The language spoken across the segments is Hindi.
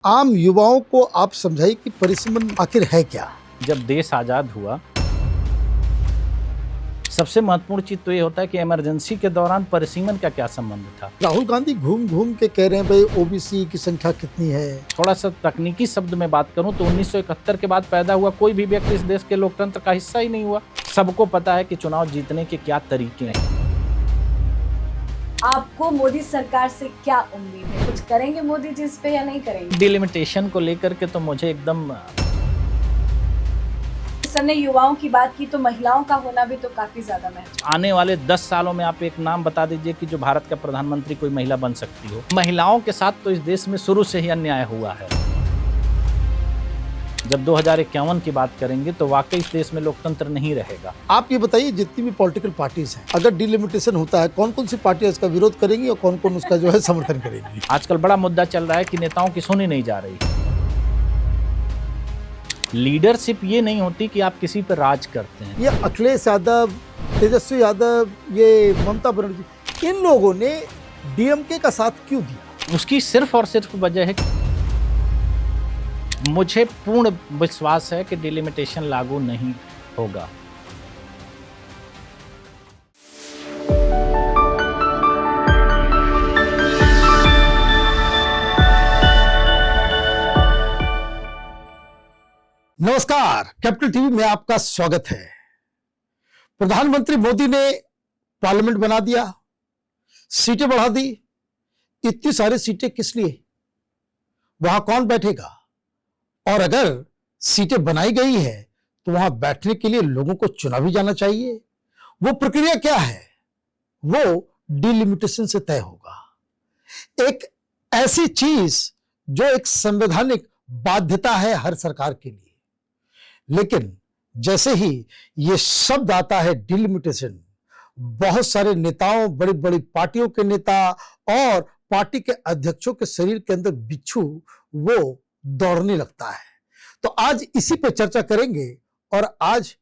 आम युवाओं को आप समझाइए कि परिसीमन आखिर है क्या? जब देश आज़ाद हुआ, सबसे महत्वपूर्ण चीज़ तो ये होता है कि इमरजेंसी के दौरान परिसीमन का क्या संबंध था। राहुल गांधी घूम घूम के कह रहे हैं भाई ओबीसी की संख्या कितनी है। थोड़ा सा तकनीकी शब्द में बात करूं तो 1971 के बाद पैदा हुआ कोई भी व्यक्ति इस देश के लोकतंत्र का हिस्सा ही नहीं हुआ। सबको पता है कि चुनाव जीतने के क्या तरीके हैं। आपको मोदी सरकार से क्या उम्मीद है? कुछ करेंगे मोदी जी इस पे या नहीं करेंगे? डिलिमिटेशन को लेकर के तो मुझे एकदम सर ने युवाओं की बात की तो महिलाओं का होना भी तो काफी ज्यादा महत्वपूर्ण। आने वाले 10 सालों में आप एक नाम बता दीजिए कि जो भारत का प्रधानमंत्री कोई महिला बन सकती हो। महिलाओं के साथ तो इस देश में शुरू से ही अन्याय हुआ है। जब 2051 की बात करेंगे तो वाकई इस देश में लोकतंत्र नहीं रहेगा। आप ये बताइए जितनी भी पॉलिटिकल पार्टीज हैं, अगर डिलिमिटेशन होता है कौन कौन सी पार्टियां इसका विरोध करेंगी और कौन कौन उसका जो है समर्थन करेंगी? आजकल बड़ा मुद्दा चल रहा है कि नेताओं की सुनी नहीं जा रही। लीडरशिप ये नहीं होती कि आप किसी पर राज करते हैं। ये अखिलेश यादव, तेजस्वी यादव, ये ममता बनर्जी, इन लोगों ने डीएमके का साथ क्यों दिया? उसकी सिर्फ और सिर्फ वजह है, मुझे पूर्ण विश्वास है कि डिलिमिटेशन लागू नहीं होगा। नमस्कार, कैपिटल टीवी में आपका स्वागत है। प्रधानमंत्री मोदी ने पार्लियामेंट बना दिया, सीटें बढ़ा दी। इतनी सारी सीटें किस लिए? वहां कौन बैठेगा? और अगर सीटें बनाई गई है तो वहां बैठने के लिए लोगों को चुना भी जाना चाहिए। वो प्रक्रिया क्या है? वो डिलिमिटेशन से तय होगा। एक ऐसी चीज जो एक संवैधानिक बाध्यता है हर सरकार के लिए। लेकिन जैसे ही ये शब्द आता है डिलिमिटेशन, बहुत सारे नेताओं, बड़ी बड़ी पार्टियों के नेता और पार्टी के अध्यक्षों के शरीर के अंदर बिच्छू वो दौड़ने लगता है। तो आज इसी पे चर्चा करेंगे और आज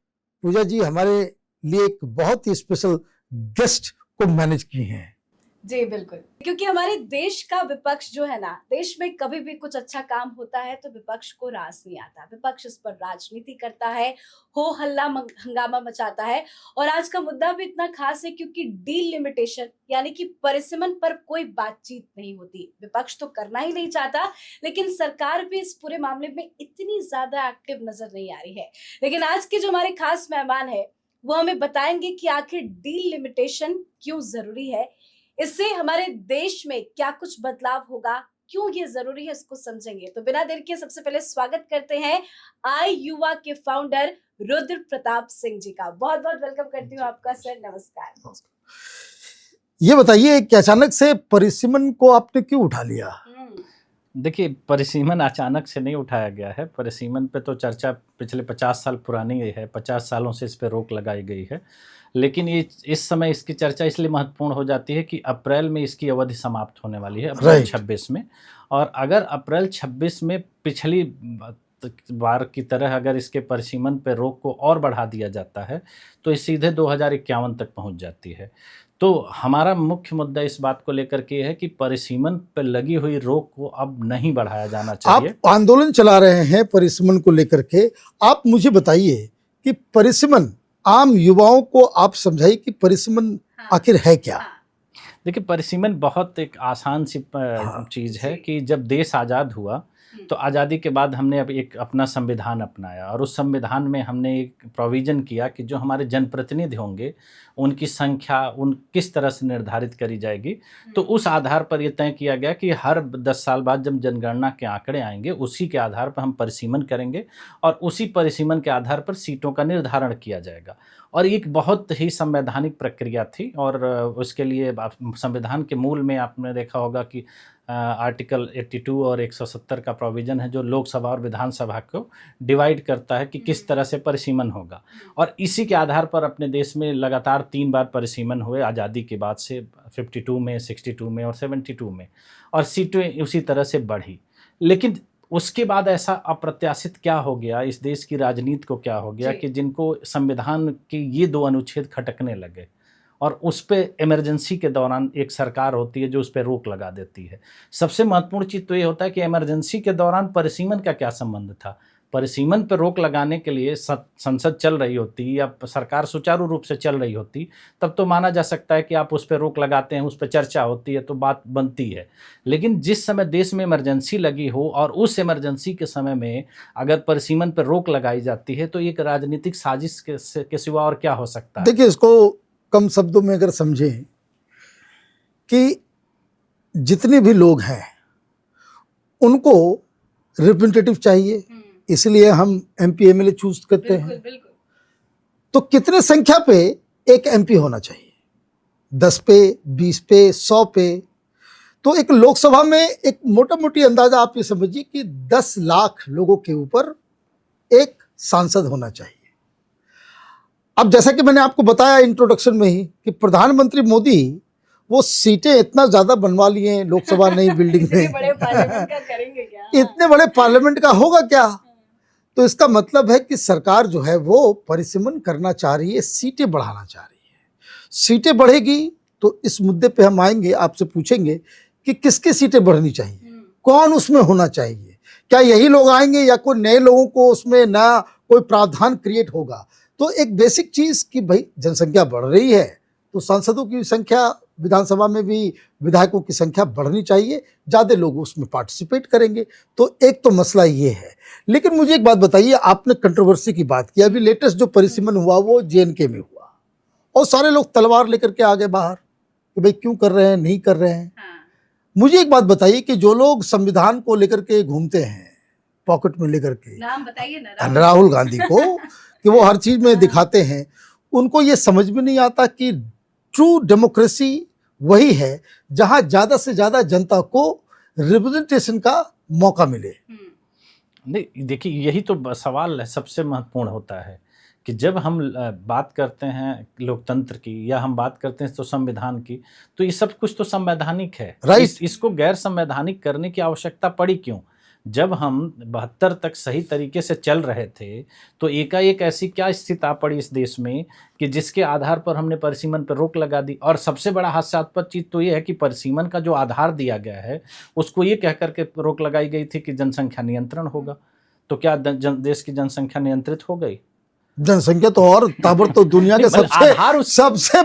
पूजा जी हमारे लिए एक बहुत ही स्पेशल गेस्ट को मैनेज की हैं। जी बिल्कुल, क्योंकि हमारे देश का विपक्ष जो है ना, देश में कभी भी कुछ अच्छा काम होता है तो विपक्ष को रास नहीं आता। विपक्ष इस पर राजनीति करता है, हो हल्ला हंगामा मचाता है। और आज का मुद्दा भी इतना खास है क्योंकि डिलिमिटेशन यानी कि परिसीमन पर कोई बातचीत नहीं होती। विपक्ष तो करना ही नहीं चाहता, लेकिन सरकार भी इस पूरे मामले में इतनी ज्यादा एक्टिव नजर नहीं आ रही है। लेकिन आज के जो हमारे खास मेहमान है वो हमें बताएंगे कि आखिर डिलिमिटेशन क्यों जरूरी है, इससे हमारे देश में क्या कुछ बदलाव होगा, क्यों ये जरूरी है, इसको समझेंगे। तो बिना देर के सबसे पहले स्वागत करते हैं आई युवा के फाउंडर रुद्र प्रताप सिंह जी का। बहुत बहुत वेलकम करती हूँ आपका सर। नमस्कार। ये बताइए कि अचानक से परिसीमन को आपने क्यों उठा लिया? देखिए, परिसीमन अचानक से नहीं उठाया गया है। परिसीमन पे तो चर्चा पिछले 50 साल पुरानी है। 50 सालों से इस पे रोक लगाई गई है। लेकिन ये इस समय इसकी चर्चा इसलिए महत्वपूर्ण हो जाती है कि अप्रैल में इसकी अवधि समाप्त होने वाली है, अप्रैल 26 में। और अगर अप्रैल 26 में पिछली बार की तरह अगर इसके परिसीमन पे रोक को और बढ़ा दिया जाता है तो ये सीधे 2051 तक पहुंच जाती है। तो हमारा मुख्य मुद्दा इस बात को लेकर के है कि परिसीमन पर लगी हुई रोक को अब नहीं बढ़ाया जाना चाहिए। आप आंदोलन चला रहे हैं परिसीमन को लेकर के। आप मुझे बताइए कि परिसीमन, आम युवाओं को आप समझाइए कि परिसीमन आखिर है क्या? देखिए, परिसीमन बहुत एक आसान सी चीज़ है कि जब देश आज़ाद हुआ तो आज़ादी के बाद हमने अब एक अपना संविधान अपनाया और उस संविधान में हमने एक प्रोविज़न किया कि जो हमारे जनप्रतिनिधि होंगे उनकी संख्या उन किस तरह से निर्धारित करी जाएगी। तो उस आधार पर यह तय किया गया कि हर 10 साल बाद जब जनगणना के आंकड़े आएंगे उसी के आधार पर हम परिसीमन करेंगे और उसी परिसीमन के आधार पर सीटों का निर्धारण किया जाएगा। और एक बहुत ही संवैधानिक प्रक्रिया थी और उसके लिए संविधान के मूल में आपने देखा होगा कि आर्टिकल 82 और 170 का प्रोविज़न है जो लोकसभा और विधानसभा को डिवाइड करता है कि किस तरह से परिसीमन होगा। और इसी के आधार पर अपने देश में लगातार 3 बार परिसीमन हुए आज़ादी के बाद से, 52 में, 62 में और 72 में, और सीटें उसी तरह से बढ़ी। लेकिन उसके बाद ऐसा अप्रत्याशित क्या हो गया, इस देश की राजनीति को क्या हो गया कि जिनको संविधान के ये 2 अनुच्छेद खटकने लगे और उस पे इमरजेंसी के दौरान एक सरकार होती है जो उस पे रोक लगा देती है। सबसे महत्वपूर्ण चीज़ तो ये होता है कि इमरजेंसी के दौरान परिसीमन का क्या संबंध था? परिसीमन पे रोक लगाने के लिए संसद चल रही होती या सरकार सुचारू रूप से चल रही होती, तब तो माना जा सकता है कि आप उस पे रोक लगाते हैं, उस पे चर्चा होती है तो बात बनती है। लेकिन जिस समय देश में इमरजेंसी लगी हो और उस इमरजेंसी के समय में अगर परिसीमन पर रोक लगाई जाती है तो एक राजनीतिक साजिश के सिवा और क्या हो सकता है? देखिए, इसको कम शब्दों में अगर समझें कि जितने भी लोग हैं उनको रिप्रेजेंटेटिव चाहिए, इसलिए हम एमपी एमएलए चूज करते हैं। बिल्कुल। तो कितने संख्या पे एक एमपी होना चाहिए? 10 पे, 20 पे, 100 पे? तो एक लोकसभा में एक मोटा मोटी अंदाजा आप ये समझिए कि 10 लाख लोगों के ऊपर एक सांसद होना चाहिए। अब जैसा कि मैंने आपको बताया इंट्रोडक्शन में ही कि प्रधानमंत्री मोदी वो सीटें इतना ज्यादा बनवा लिए हैं लोकसभा नई बिल्डिंग में। इतने बड़े पार्लियामेंट का करेंगे क्या? इतने बड़े पार्लियामेंट का होगा क्या? तो इसका मतलब है कि सरकार जो है वो परिसीमन करना चाह रही है, सीटें बढ़ाना चाह रही है। सीटें बढ़ेगी तो इस मुद्दे पे हम आएंगे, आपसे पूछेंगे कि किसकी सीटें बढ़नी चाहिए, कौन उसमें होना चाहिए, क्या यही लोग आएंगे या कोई नए लोगों को उसमें नया कोई प्रावधान क्रिएट होगा। तो एक बेसिक चीज कि भाई जनसंख्या बढ़ रही है तो सांसदों की संख्या, विधानसभा में भी विधायकों की संख्या बढ़नी चाहिए, ज़्यादा लोग उसमें पार्टिसिपेट करेंगे। तो एक तो मसला ये है। लेकिन मुझे एक बात बताइए, आपने कंट्रोवर्सी की बात की, अभी लेटेस्ट जो परिसीमन हुआ वो जेएनके में हुआ और सारे लोग तलवार लेकर के आ गए बाहर कि भाई क्यों कर रहे हैं, नहीं कर रहे हैं। मुझे एक बात बताइए कि जो लोग संविधान को लेकर के घूमते हैं पॉकेट में लेकर के, नाम बताइए ना, राहुल गांधी को कि वो हर चीज में दिखाते हैं, उनको ये समझ में नहीं आता कि ट्रू डेमोक्रेसी वही है जहां ज्यादा से ज्यादा जनता को रिप्रेजेंटेशन का मौका मिले। नहीं, देखिए यही तो सवाल है, सबसे महत्वपूर्ण होता है कि जब हम बात करते हैं लोकतंत्र की या हम बात करते हैं तो संविधान की, तो ये सब कुछ तो संवैधानिक है। इसको गैर संवैधानिक करने की आवश्यकता पड़ी क्यों? जब हम 72 तक सही तरीके से चल रहे थे तो एकाएक ऐसी क्या स्थिति आ पड़ी इस देश में कि जिसके आधार पर हमने परिसीमन पर रोक लगा दी। और सबसे बड़ा हास्यास्पद चीज़ तो ये है कि परिसीमन का जो आधार दिया गया है उसको ये कह करके रोक लगाई गई थी कि जनसंख्या नियंत्रण होगा। तो क्या देश की जनसंख्या नियंत्रित हो गई? जनसंख्या तो और ताबड़तोड़ दुनिया के सबसे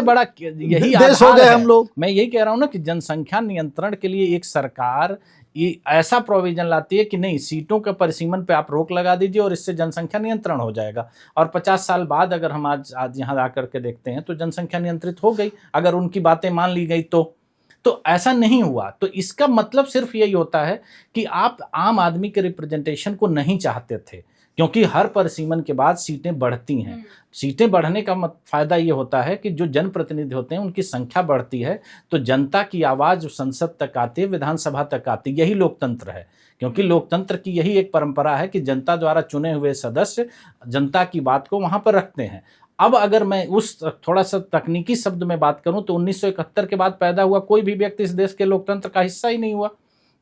बड़ा यही देश हो गए हम लोग। मैं यही कह रहा हूं ना कि जनसंख्या नियंत्रण के लिए एक सरकार ये ऐसा प्रोविजन लाती है कि नहीं, सीटों के परिसीमन पे आप रोक लगा दीजिए और इससे जनसंख्या नियंत्रण हो जाएगा। और 50 साल बाद अगर हम आज यहाँ आकर के देखते हैं तो जनसंख्या नियंत्रित हो गई, अगर उनकी बातें मान ली गई तो ऐसा नहीं हुआ। तो इसका मतलब सिर्फ यही होता है कि आप आम आदमी के रिप्रेजेंटेशन को नहीं चाहते थे, क्योंकि हर परिसीमन के बाद सीटें बढ़ती हैं। सीटें बढ़ने का फायदा ये होता है कि जो जनप्रतिनिधि होते हैं उनकी संख्या बढ़ती है तो जनता की आवाज़ संसद तक आती है, विधानसभा तक आती है। यही लोकतंत्र है, क्योंकि लोकतंत्र की यही एक परंपरा है कि जनता द्वारा चुने हुए सदस्य जनता की बात को वहाँ पर रखते हैं। अब अगर मैं उस थोड़ा सा तकनीकी शब्द में बात करूं तो 1971 के बाद पैदा हुआ कोई भी व्यक्ति इस देश के लोकतंत्र का हिस्सा ही नहीं हुआ,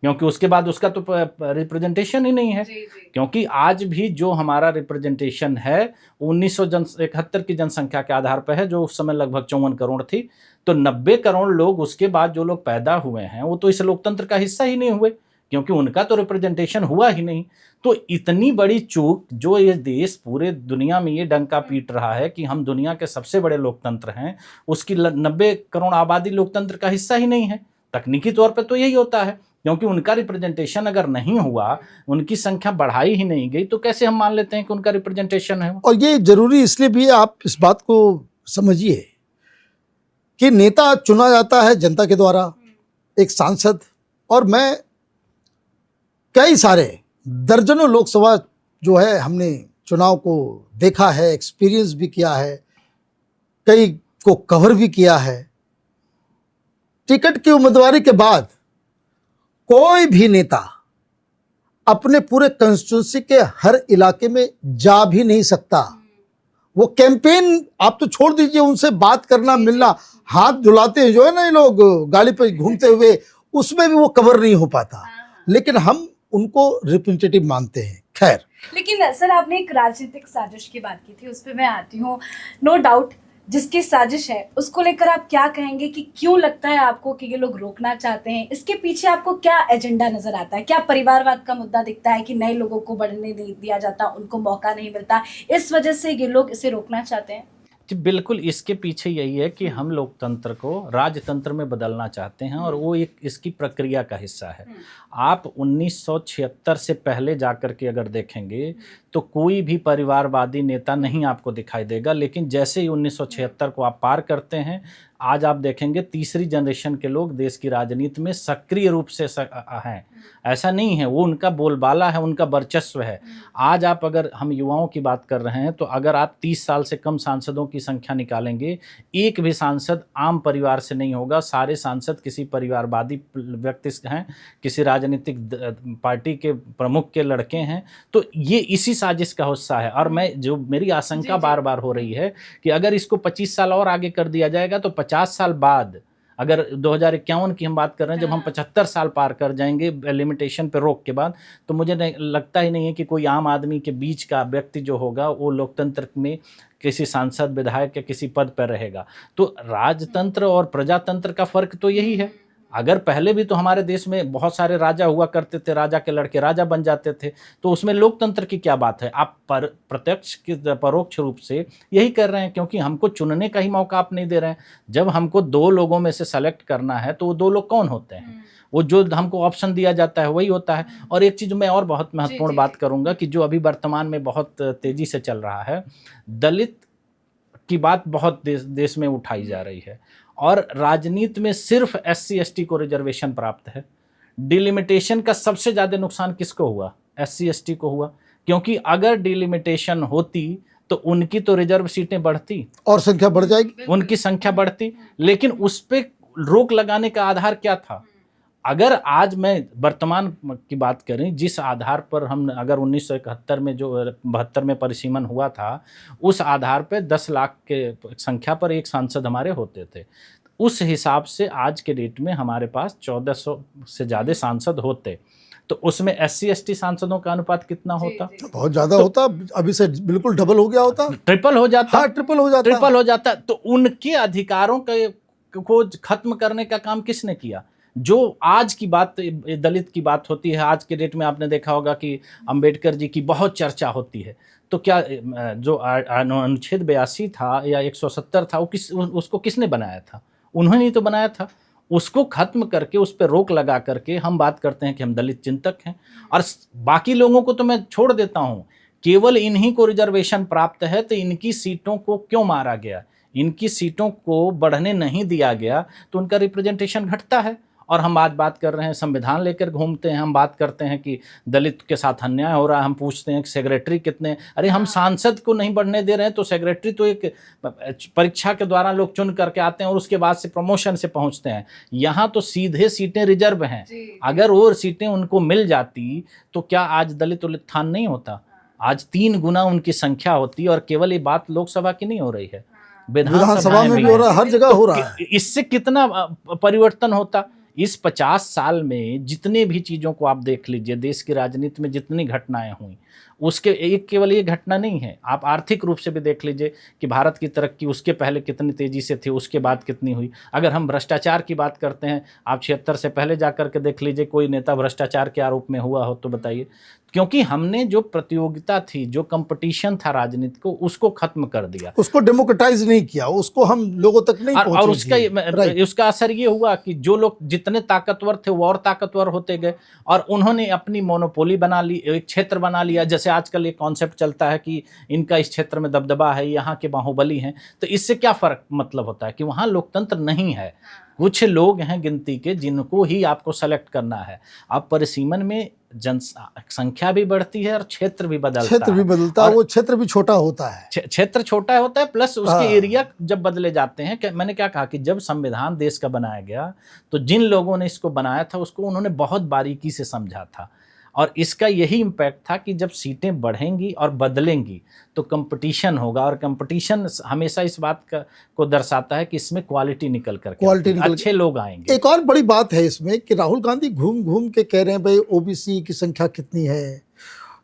क्योंकि उसके बाद उसका तो रिप्रेजेंटेशन ही नहीं है। क्योंकि आज भी जो हमारा रिप्रेजेंटेशन है 1971 की जनसंख्या के आधार पर है, जो उस समय लगभग 54 करोड़ थी। तो 90 करोड़ लोग उसके बाद जो लोग पैदा हुए हैं वो तो इस लोकतंत्र का हिस्सा ही नहीं हुए, क्योंकि उनका तो रिप्रेजेंटेशन हुआ ही नहीं। तो इतनी बड़ी चूक जो ये देश पूरे दुनिया में ये डंका पीट रहा है कि हम दुनिया के सबसे बड़े लोकतंत्र हैं, उसकी 90 करोड़ आबादी लोकतंत्र का हिस्सा ही नहीं है। तकनीकी तौर पे तो यही होता है, क्योंकि उनका रिप्रेजेंटेशन अगर नहीं हुआ, उनकी संख्या बढ़ाई ही नहीं गई, तो कैसे हम मान लेते हैं कि उनका रिप्रेजेंटेशन है। और ये जरूरी इसलिए भी आप इस बात को समझिए कि नेता चुना जाता है जनता के द्वारा, एक सांसद, और मैं कई सारे दर्जनों लोकसभा जो है हमने चुनाव को देखा है, एक्सपीरियंस भी किया है, कई को कवर भी किया है। टिकट की उम्मीदवारी के बाद कोई भी नेता अपने पूरे कंस्टिट्यूंसी के हर इलाके में जा भी नहीं सकता। वो कैंपेन आप तो छोड़ दीजिए, उनसे बात करना, मिलना, हाथ धुलाते हैं जो है ना ये लोग गाड़ी पर घूमते हुए, उसमें भी वो कवर नहीं हो पाता। लेकिन हम उनको रिप्रेजेंटेटिव मानते हैं। खैर, लेकिन सर आपने एक राजनीतिक साजिश की बात की थी, उस पर मैं आती हूँ। नो डाउट जिसकी साजिश है उसको लेकर आप क्या कहेंगे कि क्यों लगता है आपको कि ये लोग रोकना चाहते हैं? इसके पीछे आपको क्या एजेंडा नजर आता है? क्या परिवारवाद का मुद्दा दिखता है कि नए लोगों को बढ़ने नहीं दिया जाता, उनको मौका नहीं मिलता, इस वजह से ये लोग इसे रोकना चाहते हैं? जी बिल्कुल, इसके पीछे यही है कि हम लोकतंत्र को राजतंत्र में बदलना चाहते हैं और वो एक इसकी प्रक्रिया का हिस्सा है। आप 1976 से पहले जाकर के अगर देखेंगे तो कोई भी परिवारवादी नेता नहीं आपको दिखाई देगा, लेकिन जैसे ही 1976 को आप पार करते हैं, आज आप देखेंगे तीसरी जनरेशन के लोग देश की राजनीति में सक्रिय रूप से हैं। ऐसा नहीं है, वो उनका बोलबाला है, उनका वर्चस्व है। आज आप अगर हम युवाओं की बात कर रहे हैं तो अगर आप 30 साल से कम सांसदों की संख्या निकालेंगे, एक भी सांसद आम परिवार से नहीं होगा, सारे सांसद किसी परिवारवादी व्यक्ति हैं, किसी राजनीतिक पार्टी के प्रमुख के लड़के हैं। तो ये इसी साजिश का हिस्सा है और मैं जो मेरी आशंका बार बार हो रही है कि अगर इसको 25 साल और आगे कर दिया जाएगा तो 50 साल बाद, अगर 2051 की हम बात कर रहे हैं, जब हम 75 साल पार कर जाएंगे लिमिटेशन पे रोक के बाद, तो मुझे लगता ही नहीं है कि कोई आम आदमी के बीच का व्यक्ति जो होगा वो लोकतंत्र में किसी सांसद, विधायक या किसी पद पर रहेगा। तो राजतंत्र और प्रजातंत्र का फर्क तो यही है। अगर पहले भी तो हमारे देश में बहुत सारे राजा हुआ करते थे, राजा के लड़के राजा बन जाते थे, तो उसमें लोकतंत्र की क्या बात है? आप प्रत्यक्ष परोक्ष रूप से यही कर रहे हैं, क्योंकि हमको चुनने का ही मौका आप नहीं दे रहे हैं। जब हमको 2 लोगों में से सेलेक्ट करना है तो वो 2 लोग कौन होते हैं? वो जो हमको ऑप्शन दिया जाता है वही होता है। और एक चीज़ मैं और बहुत महत्वपूर्ण बात करूंगा कि जो अभी वर्तमान में बहुत तेजी से चल रहा है, दलित की बात बहुत देश में उठाई जा रही है और राजनीति में सिर्फ SC ST को रिजर्वेशन प्राप्त है। डिलिमिटेशन का सबसे ज़्यादा नुकसान किसको हुआ? SC ST को हुआ, क्योंकि अगर डिलिमिटेशन होती तो उनकी तो रिजर्व सीटें बढ़ती और संख्या बढ़ जाएगी, उनकी संख्या बढ़ती। लेकिन उस पर रोक लगाने का आधार क्या था? अगर आज मैं वर्तमान की बात करें, जिस आधार पर हम अगर 1971 में जो 72 में परिसीमन हुआ था, उस आधार पे 10 लाख के संख्या पर एक सांसद हमारे होते थे। उस हिसाब से आज के डेट में हमारे पास 1400 से ज़्यादा सांसद होते, तो उसमें SC ST सांसदों का अनुपात कितना होता? बहुत ज्यादा होता, अभी से बिल्कुल डबल हो गया होता, ट्रिपल हो जाता। हाँ, ट्रिपल हो जाता, ट्रिपल हो जाता। तो उनके अधिकारों को खत्म करने का काम किसने किया? जो आज की बात, दलित की बात होती है, आज के डेट में आपने देखा होगा कि अंबेडकर जी की बहुत चर्चा होती है, तो क्या जो अनुच्छेद 82 था या 170 था, उसको किसने बनाया था? उन्होंने ही तो बनाया था। उसको खत्म करके उस पर रोक लगा करके हम बात करते हैं कि हम दलित चिंतक हैं, और बाकी लोगों को तो मैं छोड़ देता हूँ, केवल इन्हीं को रिजर्वेशन प्राप्त है, तो इनकी सीटों को क्यों मारा गया? इनकी सीटों को बढ़ने नहीं दिया गया तो उनका रिप्रेजेंटेशन घटता है। और हम आज बात कर रहे हैं, संविधान लेकर घूमते हैं, हम बात करते हैं कि दलित के साथ अन्याय हो रहा है, हम पूछते हैं कि सेक्रेटरी कितने, अरे हम सांसद को नहीं बढ़ने दे रहे हैं तो सेक्रेटरी तो एक परीक्षा के द्वारा लोग चुन करके आते हैं और उसके बाद से प्रमोशन से पहुंचते हैं। यहाँ तो सीधे सीटें रिजर्व हैं। अगर वो सीटें उनको मिल जाती तो क्या आज दलित उत्थान नहीं होता? आज 3 गुना उनकी संख्या होती। और केवल ये बात लोकसभा की नहीं हो रही है, विधानसभा में भी हो रहा है, हर जगह हो रहा है। इससे कितना परिवर्तन होता? इस 50 साल में जितने भी चीज़ों को आप देख लीजिए, देश की राजनीति में जितनी घटनाएं हुई, उसके केवल ये घटना नहीं है। आप आर्थिक रूप से भी देख लीजिए कि भारत की तरक्की उसके पहले कितनी तेज़ी से थी, उसके बाद कितनी हुई। अगर हम भ्रष्टाचार की बात करते हैं, आप 76 से पहले जाकर के देख लीजिए कोई नेता भ्रष्टाचार के आरोप में हुआ हो तो बताइए। क्योंकि हमने जो प्रतियोगिता थी, जो कंपटीशन था राजनीति को, उसको खत्म कर दिया, उसको डेमोक्रेटाइज नहीं किया, उसको हम लोगों तक नहीं पहुंचे। और उसका असर ये हुआ कि जो लोग जितने ताकतवर थे वो और ताकतवर होते गए और उन्होंने अपनी मोनोपोली बना ली, एक क्षेत्र बना लिया। जैसे आजकल एक कॉन्सेप्ट चलता है कि इनका इस क्षेत्र में दबदबा है, यहाँ के बाहुबली हैं। तो इससे क्या फर्क मतलब होता है कि वहाँ लोकतंत्र नहीं है। कुछ लोग हैं गिनती के जिनको ही आपको सेलेक्ट करना है। अब परिसीमन में जनसंख्या भी बढ़ती है और क्षेत्र भी बदलता है। वो क्षेत्र भी छोटा होता है, क्षेत्र छोटा होता है, प्लस उसके एरिया जब बदले जाते हैं। मैंने क्या कहा कि जब संविधान देश का बनाया गया तो जिन लोगों ने इसको बनाया था उसको उन्होंने बहुत बारीकी से समझा था, और इसका यही इम्पैक्ट था कि जब सीटें बढ़ेंगी और बदलेंगी तो कंपटीशन होगा, और कंपटीशन हमेशा इस बात को दर्शाता है कि इसमें क्वालिटी निकल कर अच्छे लोग आएंगे। एक और बड़ी बात है इसमें कि राहुल गांधी घूम घूम के कह रहे हैं भाई ओबीसी की संख्या कितनी है,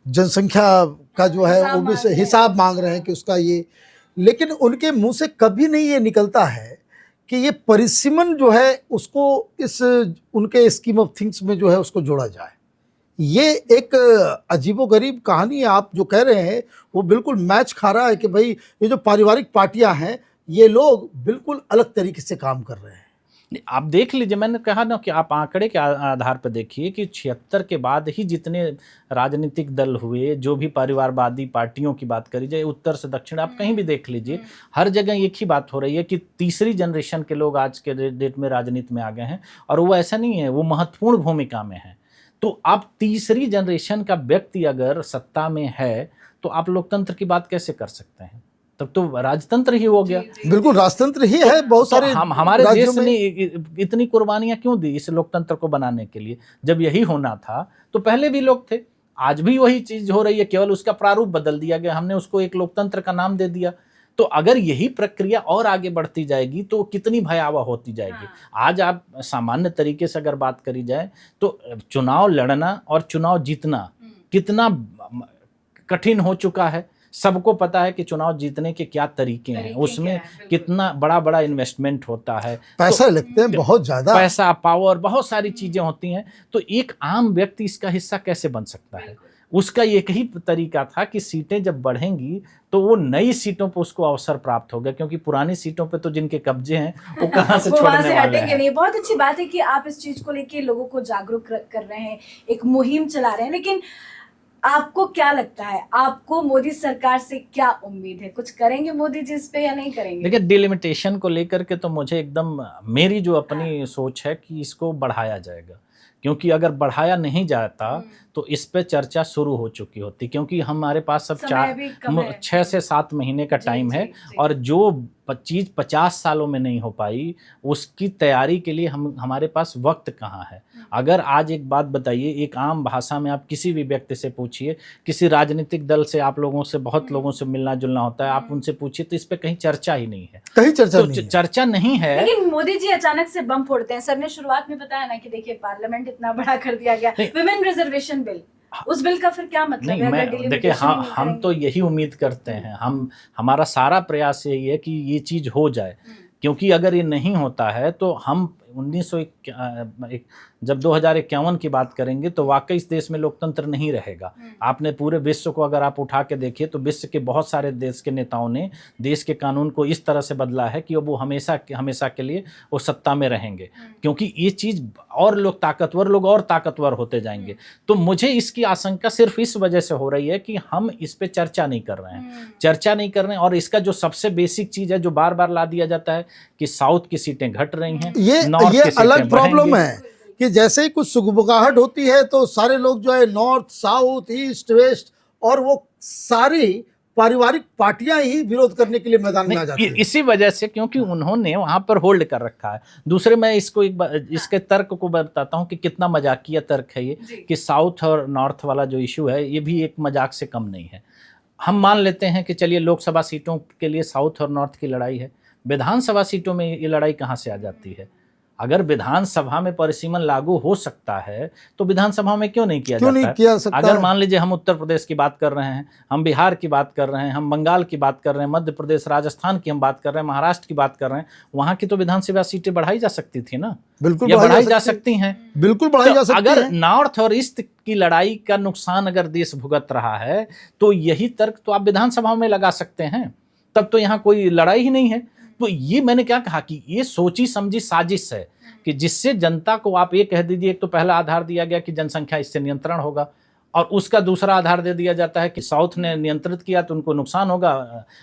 जनसंख्या का जो है ओबीसी हिसाब मांग रहे हैं कि उसका ये लेकिन उनके मुंह से कभी नहीं ये निकलता है कि ये परिसीमन जो है उसको इस उनके स्कीम ऑफ थिंग्स में जो है उसको जोड़ा जाए। ये एक अजीबोगरीब कहानी आप जो कह रहे हैं वो बिल्कुल मैच खा रहा है कि भाई ये जो पारिवारिक पार्टियां हैं ये लोग बिल्कुल अलग तरीके से काम कर रहे हैं। आप देख लीजिए, मैंने कहा ना कि आप आंकड़े के आधार पर देखिए कि 76 के बाद ही जितने राजनीतिक दल हुए, जो भी परिवारवादी पार्टियों की बात करी जाए, उत्तर से दक्षिण आप कहीं भी देख लीजिए, हर जगह एक ही बात हो रही है कि तीसरी जनरेशन के लोग आज के डेट में राजनीति में आ गए हैं। और वो ऐसा नहीं है, वो महत्वपूर्ण भूमिका में है। तो आप तीसरी जनरेशन का व्यक्ति अगर सत्ता में है तो आप लोकतंत्र की बात कैसे कर सकते हैं? तब तो राजतंत्र ही हो गया। बिल्कुल राजतंत्र ही है। बहुत सारे हमारे देश ने इतनी कुर्बानियां क्यों दी इस लोकतंत्र को बनाने के लिए? जब यही होना था तो पहले भी लोग थे, आज भी वही चीज हो रही है, केवल उसका प्रारूप बदल दिया गया, हमने उसको एक लोकतंत्र का नाम दे दिया। तो अगर यही प्रक्रिया और आगे बढ़ती जाएगी तो कितनी भयावह होती जाएगी। आज आप सामान्य तरीके से अगर बात करी जाए तो चुनाव लड़ना और चुनाव जीतना कितना कठिन हो चुका है। सबको पता है कि चुनाव जीतने के क्या तरीके हैं, उसमें कितना बड़ा बड़ा इन्वेस्टमेंट होता है, पैसा लगते हैं बहुत ज्यादा, पैसा, पावर, बहुत सारी चीजें होती हैं। तो एक आम व्यक्ति इसका हिस्सा कैसे बन सकता है? उसका एक ही तरीका था कि सीटें जब बढ़ेंगी तो वो नई सीटों पर उसको अवसर प्राप्त होगा, क्योंकि पुरानी सीटों पे तो जिनके कब्जे हैं वो कहाँ से छोड़ने वाले हैं। नहीं, बहुत अच्छी बात है कि आप इस चीज को लेके लोगों को जागरूक कर रहे हैं, एक मुहिम चला रहे हैं। लेकिन आपको क्या लगता है, आपको मोदी सरकार से क्या उम्मीद है? कुछ करेंगे मोदी जी इस पे या नहीं करेंगे? देखिए, डिलिमिटेशन को लेकर के तो मुझे एकदम मेरी जो अपनी सोच है कि इसको बढ़ाया जाएगा, क्योंकि अगर बढ़ाया नहीं जाता तो इस पे चर्चा शुरू हो चुकी होती, क्योंकि हमारे पास अब 6 से 7 महीने का टाइम है। और जो चीज़ 50 सालों में नहीं हो पाई उसकी तैयारी के लिए हमारे पास वक्त कहाँ है? अगर आज एक बात बताइए, एक आम भाषा में आप किसी भी व्यक्ति से पूछिए, किसी राजनीतिक दल से आप लोगों से, बहुत लोगों से मिलना जुलना होता है, आप उनसे पूछिए तो इस पे कहीं चर्चा ही नहीं है, कहीं चर्चा तो नहीं है। चर्चा नहीं है। लेकिन मोदी जी अचानक से बम फोड़ते हैं। सर ने शुरुआत में बताया ना कि देखिए पार्लियामेंट इतना बड़ा कर दिया गया, विमेन रिजर्वेशन बिल, उस बिल का फिर क्या मतलब है? मैं देखिए, हम तो यही उम्मीद करते हैं, हमारा सारा प्रयास यही है कि ये चीज हो जाए, क्योंकि अगर ये नहीं होता है तो हम 1951 जब 2051 की बात करेंगे तो वाकई इस देश में लोकतंत्र नहीं रहेगा। आपने पूरे विश्व को अगर आप उठा के देखिए तो विश्व के बहुत सारे देश के नेताओं ने देश के कानून को इस तरह से बदला है कि अब वो हमेशा के लिए वो सत्ता में रहेंगे, क्योंकि ये चीज़ और लोग ताकतवर होते जाएंगे। तो मुझे इसकी आशंका सिर्फ इस वजह से हो रही है कि हम इस पे चर्चा नहीं कर रहे हैं। और इसका जो सबसे बेसिक चीज़ है जो बार बार ला दिया जाता है कि साउथ की सीटें घट रही हैं, ये अलग प्रॉब्लम है कि जैसे ही कुछ सुगबुगाहट होती है तो सारे लोग जो है नॉर्थ, साउथ, ईस्ट, वेस्ट और वो सारी पारिवारिक पार्टियां ही विरोध करने के लिए मैदान में आ जाती हैं। इसी वजह से, क्योंकि उन्होंने वहां पर होल्ड कर रखा है। दूसरे, मैं इसको इसके तर्क को बताता हूं कि कितना मजाकिया तर्क है ये कि साउथ और नॉर्थ वाला जो इशू है ये भी एक मजाक से कम नहीं है। हम मान लेते हैं कि चलिए लोकसभा सीटों के लिए साउथ और नॉर्थ की लड़ाई है, विधानसभा सीटों में ये लड़ाई कहाँ से आ जाती है? अगर विधानसभा में परिसीमन लागू हो सकता है तो विधानसभा में क्यों नहीं किया जाता है? अगर मान लीजिए हम उत्तर प्रदेश की बात कर रहे हैं, हम बिहार की बात कर रहे हैं, हम बंगाल की बात कर रहे हैं, मध्य प्रदेश, राजस्थान की हम बात कर रहे हैं, महाराष्ट्र की बात कर रहे हैं, वहां की तो विधानसभा सीटें बढ़ाई जा सकती थी ना, बिल्कुल बढ़ाई जा सकती हैं, बिल्कुल बढ़ाई जा सकती है। अगर नॉर्थ और ईस्ट की लड़ाई का नुकसान अगर देश भुगत रहा है तो यही तर्क तो आप विधानसभा में लगा सकते हैं, तब तो यहाँ कोई लड़ाई ही नहीं है। तो ये मैंने क्या कहा कि ये सोची समझी साजिश है कि जिससे जनता को आप ये कह दीजिए, एक तो पहला आधार दिया गया कि जनसंख्या इससे नियंत्रण होगा, और उसका दूसरा आधार दे दिया जाता है कि साउथ ने नियंत्रित किया तो उनको नुकसान होगा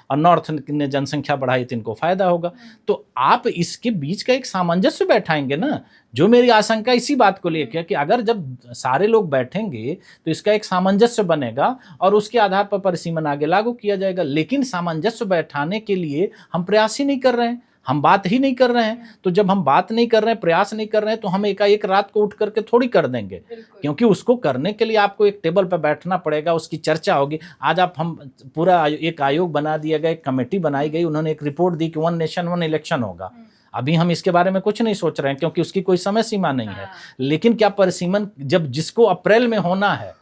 और नॉर्थ ने जनसंख्या बढ़ाई तो इनको फायदा होगा। तो आप इसके बीच का एक सामंजस्य बैठाएंगे ना। जो मेरी आशंका इसी बात को लेकर कि अगर जब सारे लोग बैठेंगे तो इसका एक सामंजस्य बनेगा और उसके आधार पर परिसीमन आगे लागू किया जाएगा। लेकिन सामंजस्य बैठाने के लिए हम प्रयास ही नहीं कर रहे हैं, हम बात ही नहीं कर रहे हैं। तो जब हम बात नहीं कर रहे हैं, प्रयास नहीं कर रहे हैं, तो हम एक रात को उठ करके थोड़ी कर देंगे, क्योंकि उसको करने के लिए आपको एक टेबल पर बैठना पड़ेगा, उसकी चर्चा होगी। आज हम पूरा एक आयोग बना दिया गया, एक कमेटी बनाई गई, उन्होंने एक रिपोर्ट दी कि 1 नेशन 1 इलेक्शन होगा। अभी हम इसके बारे में कुछ नहीं सोच रहे हैं क्योंकि उसकी कोई समय सीमा नहीं है। लेकिन क्या परिसीमन जब जिसको अप्रैल में होना है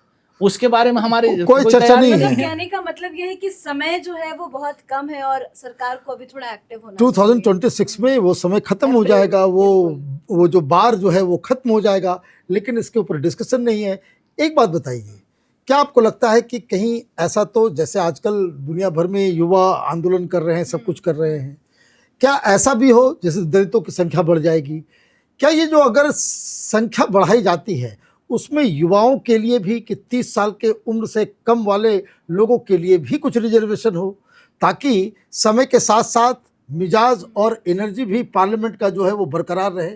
उसके बारे में हमारी कोई चर्चा तैयारी नहीं मतलब है। कहने का मतलब ये है कि समय जो है वो बहुत कम है और सरकार को अभी थोड़ा एक्टिव होना 2026 में वो समय खत्म हो अप्रैल, जाएगा, वो जो बार जो है वो खत्म हो जाएगा, लेकिन इसके ऊपर डिस्कशन नहीं है। एक बात बताइए, क्या आपको लगता है कि कहीं ऐसा, तो जैसे आजकल दुनिया भर में युवा आंदोलन कर रहे हैं, सब कुछ कर रहे हैं, क्या ऐसा भी हो जैसे दलितों की संख्या बढ़ जाएगी, क्या ये जो अगर संख्या बढ़ाई जाती है उसमें युवाओं के लिए भी कि 30 साल के उम्र से कम वाले लोगों के लिए भी कुछ रिजर्वेशन हो, ताकि समय के साथ साथ मिजाज और एनर्जी भी पार्लियामेंट का जो है वो बरकरार रहे?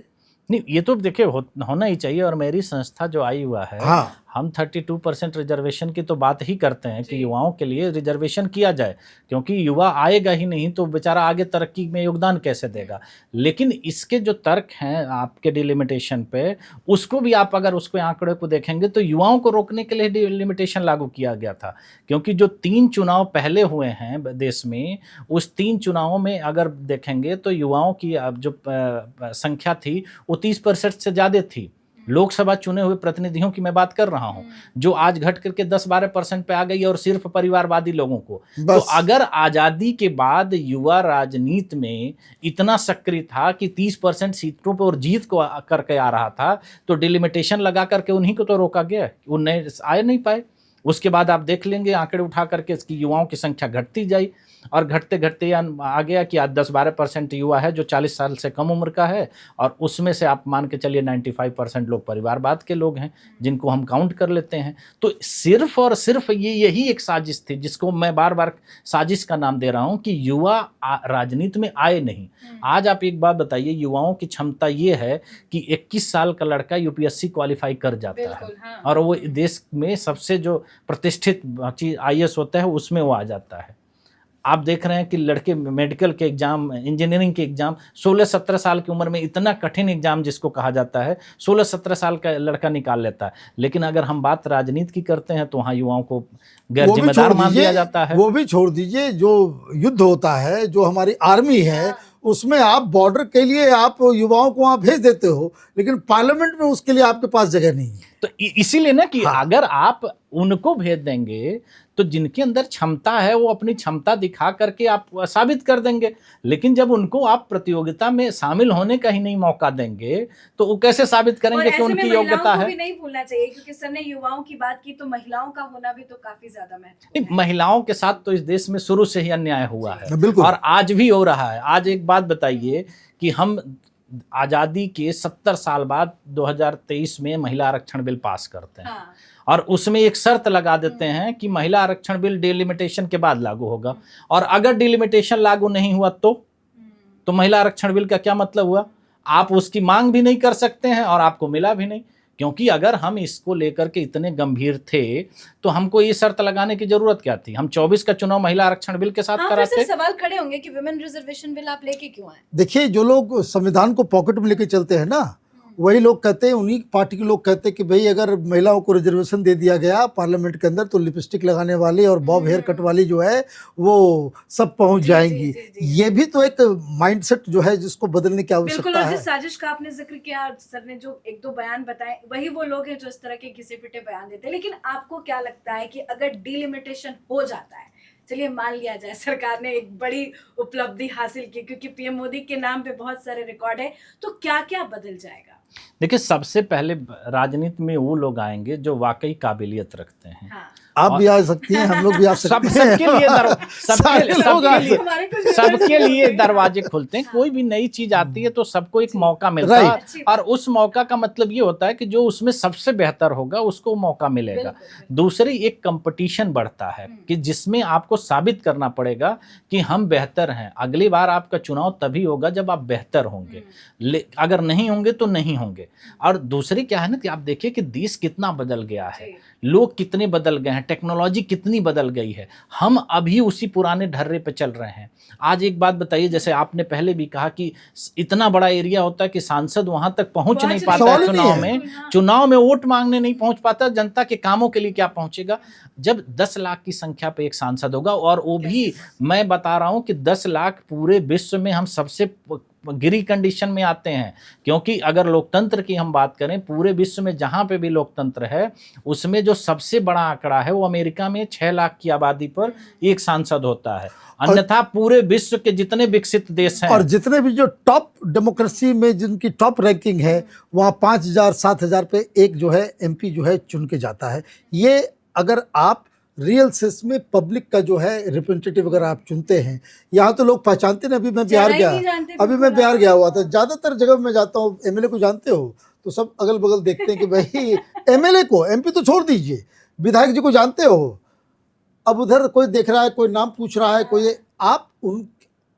नहीं, ये तो देखिए होना ही चाहिए। और मेरी संस्था जो आई हुआ है, हाँ। हम 32% रिजर्वेशन की तो बात ही करते हैं कि युवाओं के लिए रिजर्वेशन किया जाए, क्योंकि युवा आएगा ही नहीं तो बेचारा आगे तरक्की में योगदान कैसे देगा। लेकिन इसके जो तर्क हैं आपके डिलिमिटेशन पे, उसको भी आप अगर उसको आंकड़े को देखेंगे तो युवाओं को रोकने के लिए डिलिमिटेशन लागू किया गया था। क्योंकि जो 3 चुनाव पहले हुए हैं देश में, उस 3 चुनावों में अगर देखेंगे तो युवाओं की अब जो संख्या थी वो 30% से ज़्यादा थी। लोकसभा चुने हुए प्रतिनिधियों की मैं बात कर रहा हूं, जो आज घट करके 10-12% पे आ गई, और सिर्फ परिवारवादी लोगों को। तो अगर आजादी के बाद युवा राजनीति में इतना सक्रिय था कि 30% सीटों पर और जीत को करके आ रहा था, तो डिलिमिटेशन लगा करके उन्हीं को तो रोका गया, उन्हें आए नहीं पाए। उसके बाद आप देख लेंगे आंकड़े उठा करके इसकी युवाओं की संख्या घटती जाई, और घटते घटते आ गया कि आज 10-12% युवा है जो 40 साल से कम उम्र का है, और उसमें से आप मान के चलिए 95% लोग परिवारवाद के लोग हैं, जिनको हम काउंट कर लेते हैं। तो सिर्फ और सिर्फ यही एक साजिश थी, जिसको मैं बार बार साजिश का नाम दे रहा हूं, कि युवा राजनीति में आए नहीं। आज आप एक बात बताइए, युवाओं की क्षमता ये है कि 21 साल का लड़का यूपीएससी क्वालिफाई कर जाता है, हाँ। और वो देश में सबसे जो प्रतिष्ठित चीज आईएएस होता है उसमें वो आ जाता है। आप देख रहे हैं कि लड़के मेडिकल के एग्जाम, इंजीनियरिंग के एग्जाम 16-17 साल की उम्र में, इतना कठिन एग्जाम जिसको कहा जाता है, 16-17 साल का लड़का निकाल लेता है। लेकिन अगर हम बात राजनीति की करते हैं तो वहाँ युवाओं को गैर जिम्मेदार मान दिया जाता है। वो भी छोड़ दीजिए, जो युद्ध होता है, जो हमारी आर्मी है, उसमें आप बॉर्डर के लिए आप युवाओं को वहां भेज देते हो, लेकिन पार्लियामेंट में उसके लिए आपके पास जगह नहीं है। तो इसीलिए ना कि अगर आप उनको भेज देंगे तो जिनके अंदर क्षमता है वो अपनी क्षमता दिखा करके आप साबित कर देंगे। लेकिन जब उनको आप प्रतियोगिता में शामिल होने का ही नहीं मौका देंगे तो वो कैसे साबित करेंगे कि उनकी योग्यता है? भी नहीं भूलना चाहिए, क्योंकि सर ने युवाओं की बात की तो महिलाओं का होना भी तो काफी ज्यादा महत्वपूर्ण है। महिलाओं के साथ तो इस देश में शुरू से ही अन्याय हुआ है, बिल्कुल, और आज भी हो रहा है। आज एक बात बताइए कि हम आजादी के 70 साल बाद 2023 में महिला आरक्षण बिल पास करते हैं, और उसमें एक शर्त लगा देते हैं कि महिला आरक्षण बिल डिलिमिटेशन के बाद लागू होगा, और अगर डिलिमिटेशन लागू नहीं हुआ तो महिला आरक्षण बिल का क्या मतलब हुआ? आप उसकी मांग भी नहीं कर सकते हैं और आपको मिला भी नहीं। क्योंकि अगर हम इसको लेकर के इतने गंभीर थे तो हमको ये शर्त लगाने की जरूरत क्या थी? हम 24 का चुनाव महिला आरक्षण बिल के साथ कराते। सवाल खड़े होंगे कि विमेन रिजर्वेशन बिल आप लेके क्यों आए? देखिए, जो लोग संविधान को पॉकेट में लेके चलते हैं ना, वही लोग कहते हैं, उन्हीं पार्टी के लोग कहते हैं कि भाई अगर महिलाओं को रिजर्वेशन दे दिया गया पार्लियामेंट के अंदर तो लिपस्टिक लगाने वाली और बॉब हेयर कट वाली जो है वो सब पहुंच जाएंगी। ये भी तो एक माइंडसेट जो है जिसको बदलने की आवश्यकता है। जिस साजिश का आपने जिक्र किया, सर ने जो 1-2 बयान बताए, वही वो लोग हैं जो इस तरह के घिसे पिटे बयान देते हैं। लेकिन आपको क्या लगता है कि अगर डिलिमिटेशन हो जाता है, चलिए मान लिया जाए सरकार ने एक बड़ी उपलब्धि हासिल की, क्योंकि पीएम मोदी के नाम पे बहुत सारे रिकॉर्ड है, तो क्या क्या बदल जाएगा? देखिए, सबसे पहले राजनीति में वो लोग आएंगे जो वाकई काबिलियत रखते हैं। आप भी आ सकती हैं, हम लोग भी आ सकते हैं। सबके लिए दरवाजे खुलते हैं। कोई भी नई चीज आती है तो सबको एक मौका मिलता है, और उस मौका का मतलब ये होता है कि जो उसमें सबसे बेहतर होगा उसको मौका मिलेगा। दूसरी, एक कंपटीशन बढ़ता है कि जिसमें आपको साबित करना पड़ेगा कि हम बेहतर हैं। अगली बार आपका चुनाव तभी होगा जब आप बेहतर होंगे, अगर नहीं होंगे तो नहीं होंगे। और दूसरी क्या है ना कि आप देखिए कि देश कितना बदल गया है, लोग कितने बदल गए हैं, टेक्नोलॉजी कितनी बदल गई है। हम अभी उसी पुराने ढर्रे पे चल रहे हैं। आज एक बात बताइए, जैसे आपने पहले भी कहा कि इतना बड़ा एरिया होता है कि सांसद वहां तक पहुंच नहीं पाता है, चुनाव में वोट मांगने नहीं पहुंच पाता, जनता के कामों के लिए क्या पहुंचेगा? जब 10 लाख की संख्या पे एक सांसद होगा, और वो भी मैं बता रहा हूं कि 10 लाख पूरे विश्व में हम सबसे गिरी कंडीशन में आते हैं। क्योंकि अगर लोकतंत्र की हम बात करें, पूरे विश्व में जहाँ पे भी लोकतंत्र है उसमें जो सबसे बड़ा आंकड़ा है वो अमेरिका में 6 लाख की आबादी पर एक सांसद होता है। अन्यथा पूरे विश्व के जितने विकसित देश हैं और जितने भी जो टॉप डेमोक्रेसी में जिनकी टॉप रैंकिंग है वहाँ 5,000 7,000 पे एक जो है एमपी जो है चुन के जाता है। ये अगर आप रियल सेंस में पब्लिक का जो है रिप्रेजेंटेटिव अगर आप चुनते हैं, यहाँ तो लोग पहचानते नहीं। अभी मैं बिहार जरा ही गया, नहीं जानते अभी मैं बिहार गया हुआ था, ज़्यादातर जगह मैं जाता हूँ एमएलए को जानते हो तो सब अगल बगल देखते हैं कि भाई एमएलए को, एमपी तो छोड़ दीजिए, विधायक जी को जानते हो। अब उधर कोई देख रहा है, कोई नाम पूछ रहा है, कोई आप उन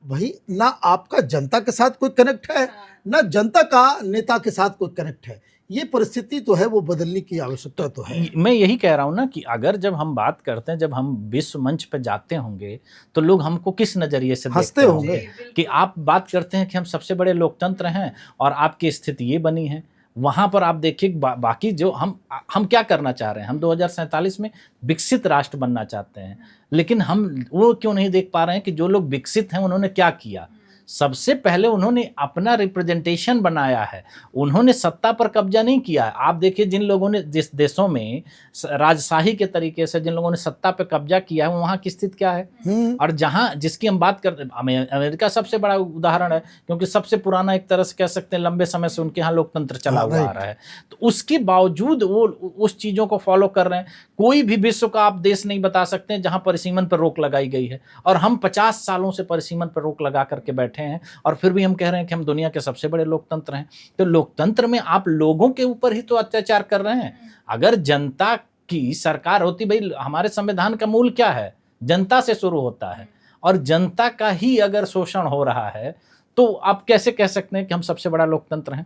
भाई ना आपका जनता के साथ कोई कनेक्ट है ना जनता का नेता के साथ कोई कनेक्ट है। ये परिस्थिति तो है, वो बदलने की आवश्यकता तो है। मैं यही कह रहा हूँ ना कि अगर जब हम बात करते हैं, जब हम विश्व मंच पर जाते होंगे तो लोग हमको किस नज़रिए से हंसते देखते होंगे कि आप बात करते हैं कि हम सबसे बड़े लोकतंत्र हैं और आपकी स्थिति ये बनी है। वहाँ पर आप देखिए बाकी जो हम क्या करना चाह रहे हैं, हम 2047 में विकसित राष्ट्र बनना चाहते हैं, लेकिन हम वो क्यों नहीं देख पा रहे हैं कि जो लोग विकसित हैं उन्होंने क्या किया। सबसे पहले उन्होंने अपना रिप्रेजेंटेशन बनाया है, उन्होंने सत्ता पर कब्जा नहीं किया है। आप देखिए जिन लोगों ने, जिस देशों में राजशाही के तरीके से जिन लोगों ने सत्ता पर कब्जा किया है वहाँ की स्थिति क्या है। और जहाँ जिसकी हम बात करते हैं, अमेरिका सबसे बड़ा उदाहरण है, क्योंकि सबसे पुराना एक तरह से कह सकते हैं, लंबे समय से उनके यहाँ लोकतंत्र चला हुआ आ रहा है। तो उसके बावजूद वो उस चीज़ों को फॉलो कर रहे हैं। कोई भी विश्व का आप देश नहीं बता सकते हैं जहाँ परिसीमन पर रोक लगाई गई है, और हम 50 सालों से परिसीमन पर रोक लगा करके बैठे हैं और फिर भी हम कह रहे हैं कि हम दुनिया के सबसे बड़े लोकतंत्र हैं। तो लोकतंत्र में आप लोगों के ऊपर ही तो अत्याचार कर रहे हैं। अगर जनता की सरकार होती, भाई हमारे संविधान का मूल क्या है, जनता से शुरू होता है, और जनता का ही अगर शोषण हो रहा है तो आप कैसे कह सकते हैं कि हम सबसे बड़ा लोकतंत्र हैं।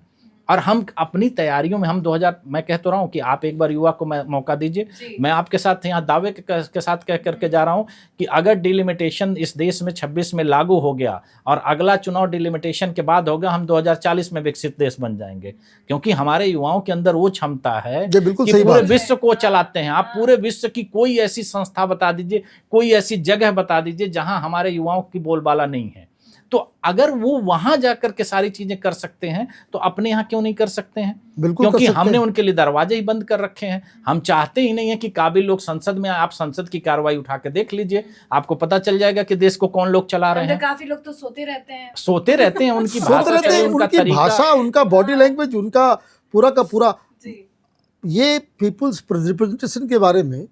और हम अपनी तैयारियों में हम 2000, मैं कह तो रहा हूँ कि आप एक बार युवा को मौका दीजिए। मैं आपके साथ यहाँ दावे के साथ कह करके जा रहा हूँ कि अगर डिलिमिटेशन इस देश में 26 में लागू हो गया और अगला चुनाव डिलिमिटेशन के बाद होगा, हम 2040 में विकसित देश बन जाएंगे। क्योंकि हमारे युवाओं के अंदर वो क्षमता है कि पूरे विश्व को चलाते हैं। आप पूरे विश्व की कोई ऐसी संस्था बता दीजिए, कोई ऐसी जगह बता दीजिए जहाँ हमारे युवाओं की बोलबाला नहीं है। तो अगर वो वहां जाकर के सारी चीजें कर सकते हैं तो अपने यहाँ क्यों नहीं कर सकते हैं। बिल्कुल, क्योंकि हमने उनके लिए दरवाजे ही बंद कर रखे हैं। हम चाहते ही नहीं है कि काबिल लोग संसद में, आप संसद की कार्रवाई उठा के देख लीजिए, आपको पता चल जाएगा कि देश को कौन लोग चला रहे हैं। काफी लोग तो सोते रहते हैं, उनकी भाषा, उनका बॉडी लैंग्वेज, उनका पूरा का पूरा। ये पीपुल्स रिप्रेजेंटेशन के बारे में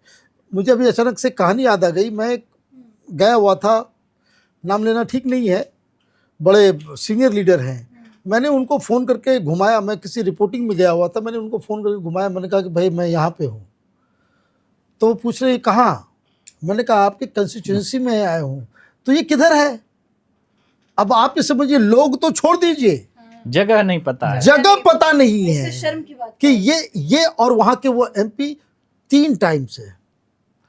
मुझे अभी अचानक से कहानी याद आ गई। मैं गया हुआ था, नाम लेना ठीक नहीं है, बड़े सीनियर लीडर हैं, मैंने उनको फ़ोन करके घुमाया। मैं किसी रिपोर्टिंग में गया हुआ था, मैंने उनको फ़ोन करके घुमाया। मैंने कहा कि भाई मैं यहाँ पे हूँ। तो वो पूछ रहे कहाँ। मैंने कहा आपके कंस्टिट्यूएंसी में आया हूँ। तो ये किधर है। अब आप ये समझिए, लोग तो छोड़ दीजिए, जगह नहीं पता है, जगह पता नहीं है शर्म की बात कि ये और वहाँ के वो एमपी 3 टाइम्स है।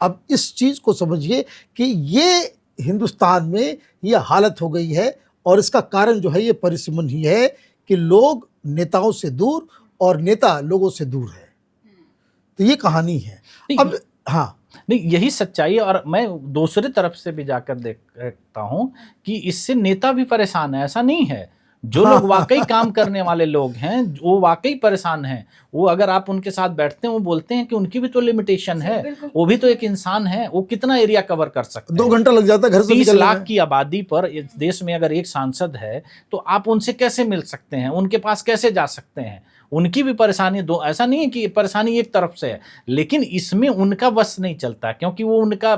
अब इस चीज़ को समझिए कि ये हिंदुस्तान में ये हालत हो गई है, और इसका कारण जो है ये परिसीमन ही है कि लोग नेताओं से दूर और नेता लोगों से दूर है। तो ये कहानी है। अब हाँ, नहीं, यही सच्चाई है। और मैं दूसरी तरफ से भी जाकर देखता हूँ कि इससे नेता भी परेशान है। ऐसा नहीं है, जो लोग वाकई काम करने वाले लोग हैं वो वाकई परेशान हैं। वो अगर आप उनके साथ बैठते हैं वो बोलते हैं कि उनकी भी तो लिमिटेशन है, वो भी तो एक इंसान है, वो कितना एरिया कवर कर सकते हैं। 2 घंटा लग जाता है घर से 30 लाख की आबादी पर इस देश में अगर एक सांसद है तो आप उनसे कैसे मिल सकते हैं, उनके पास कैसे जा सकते हैं। उनकी भी परेशानी दो, ऐसा नहीं है कि परेशानी एक तरफ से है, लेकिन इसमें उनका बस नहीं चलता। क्योंकि वो उनका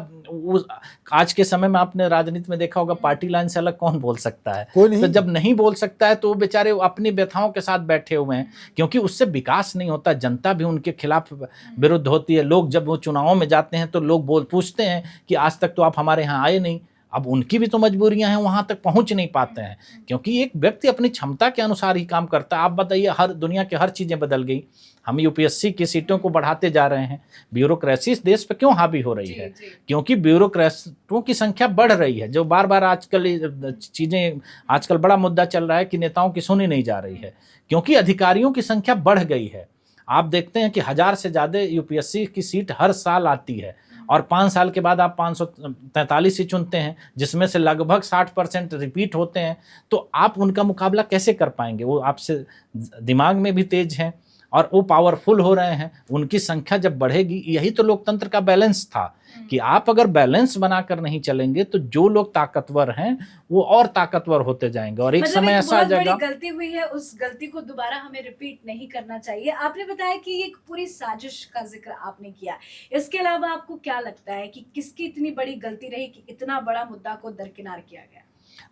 आज के समय में आपने राजनीति में देखा होगा, पार्टी लाइन से अलग कौन बोल सकता है। तो जब नहीं बोल सकता है तो वो बेचारे अपनी व्यथाओं के साथ बैठे हुए हैं, क्योंकि उससे विकास नहीं होता। जनता भी उनके खिलाफ विरुद्ध होती है। लोग जब वो चुनावों में जाते हैं तो लोग पूछते हैं कि आज तक तो आप हमारे यहाँ आए नहीं। अब उनकी भी तो मजबूरियां हैं, वहां तक पहुंच नहीं पाते हैं, क्योंकि एक व्यक्ति अपनी क्षमता के अनुसार ही काम करता है। आप बताइए, हर दुनिया की हर चीज़ें बदल गई। हम यूपीएससी की सीटों को बढ़ाते जा रहे हैं। ब्यूरोक्रेसी इस देश पर क्यों हावी हो रही है? क्योंकि ब्यूरोक्रेटों की संख्या बढ़ रही है। जो बार बार आजकल चीज़ें, आजकल बड़ा मुद्दा चल रहा है कि नेताओं की सुनी नहीं जा रही है, क्योंकि अधिकारियों की संख्या बढ़ गई है। आप देखते हैं कि 1000 से ज़्यादा यूपीएससी की सीट हर साल आती है, और 5 साल के बाद आप 543 ही चुनते हैं, जिसमें से लगभग 60% रिपीट होते हैं, तो आप उनका मुकाबला कैसे कर पाएंगे? वो आपसे दिमाग में भी तेज हैं और वो पावरफुल हो रहे हैं, उनकी संख्या जब बढ़ेगी, यही तो लोकतंत्र का बैलेंस था कि आप अगर बैलेंस बनाकर नहीं चलेंगे तो जो लोग ताकतवर हैं वो और ताकतवर होते जाएंगे और एक मतलब समय एक ऐसा आ बहुत बड़ी जाएगा। गलती हुई है, उस गलती को दोबारा हमें रिपीट नहीं करना चाहिए। आपने बताया कि ये एक पूरी साजिश का जिक्र आपने किया, इसके अलावा आपको क्या लगता है कि किसकी इतनी बड़ी गलती रही कि इतना बड़ा मुद्दा को दरकिनार किया गया?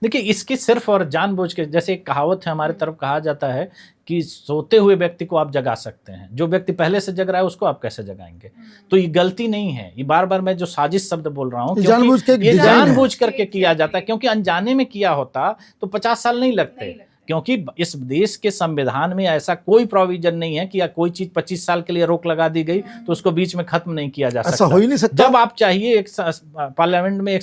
देखिए, इसकी सिर्फ और जानबूझ के, जैसे एक कहावत है हमारे तरफ, कहा जाता है कि सोते हुए व्यक्ति को आप जगा सकते हैं, जो व्यक्ति पहले से जग रहा है उसको आप कैसे जगाएंगे? तो ये गलती नहीं है, ये बार बार मैं जो साजिश शब्द बोल रहा हूँ, जानबूझ के एक ये डिजाइन है। जानबूझ करके किया जाता है, क्योंकि अनजाने में किया होता तो 50 साल नहीं लगते, क्योंकि इस देश के संविधान में ऐसा कोई प्रोविजन नहीं है कि या कोई चीज 25 साल के लिए रोक लगा दी गई तो उसको बीच में खत्म नहीं किया जा ऐसा सकता। हो ही नहीं सकता। जब आप चाहिए एक पार्लियामेंट में एक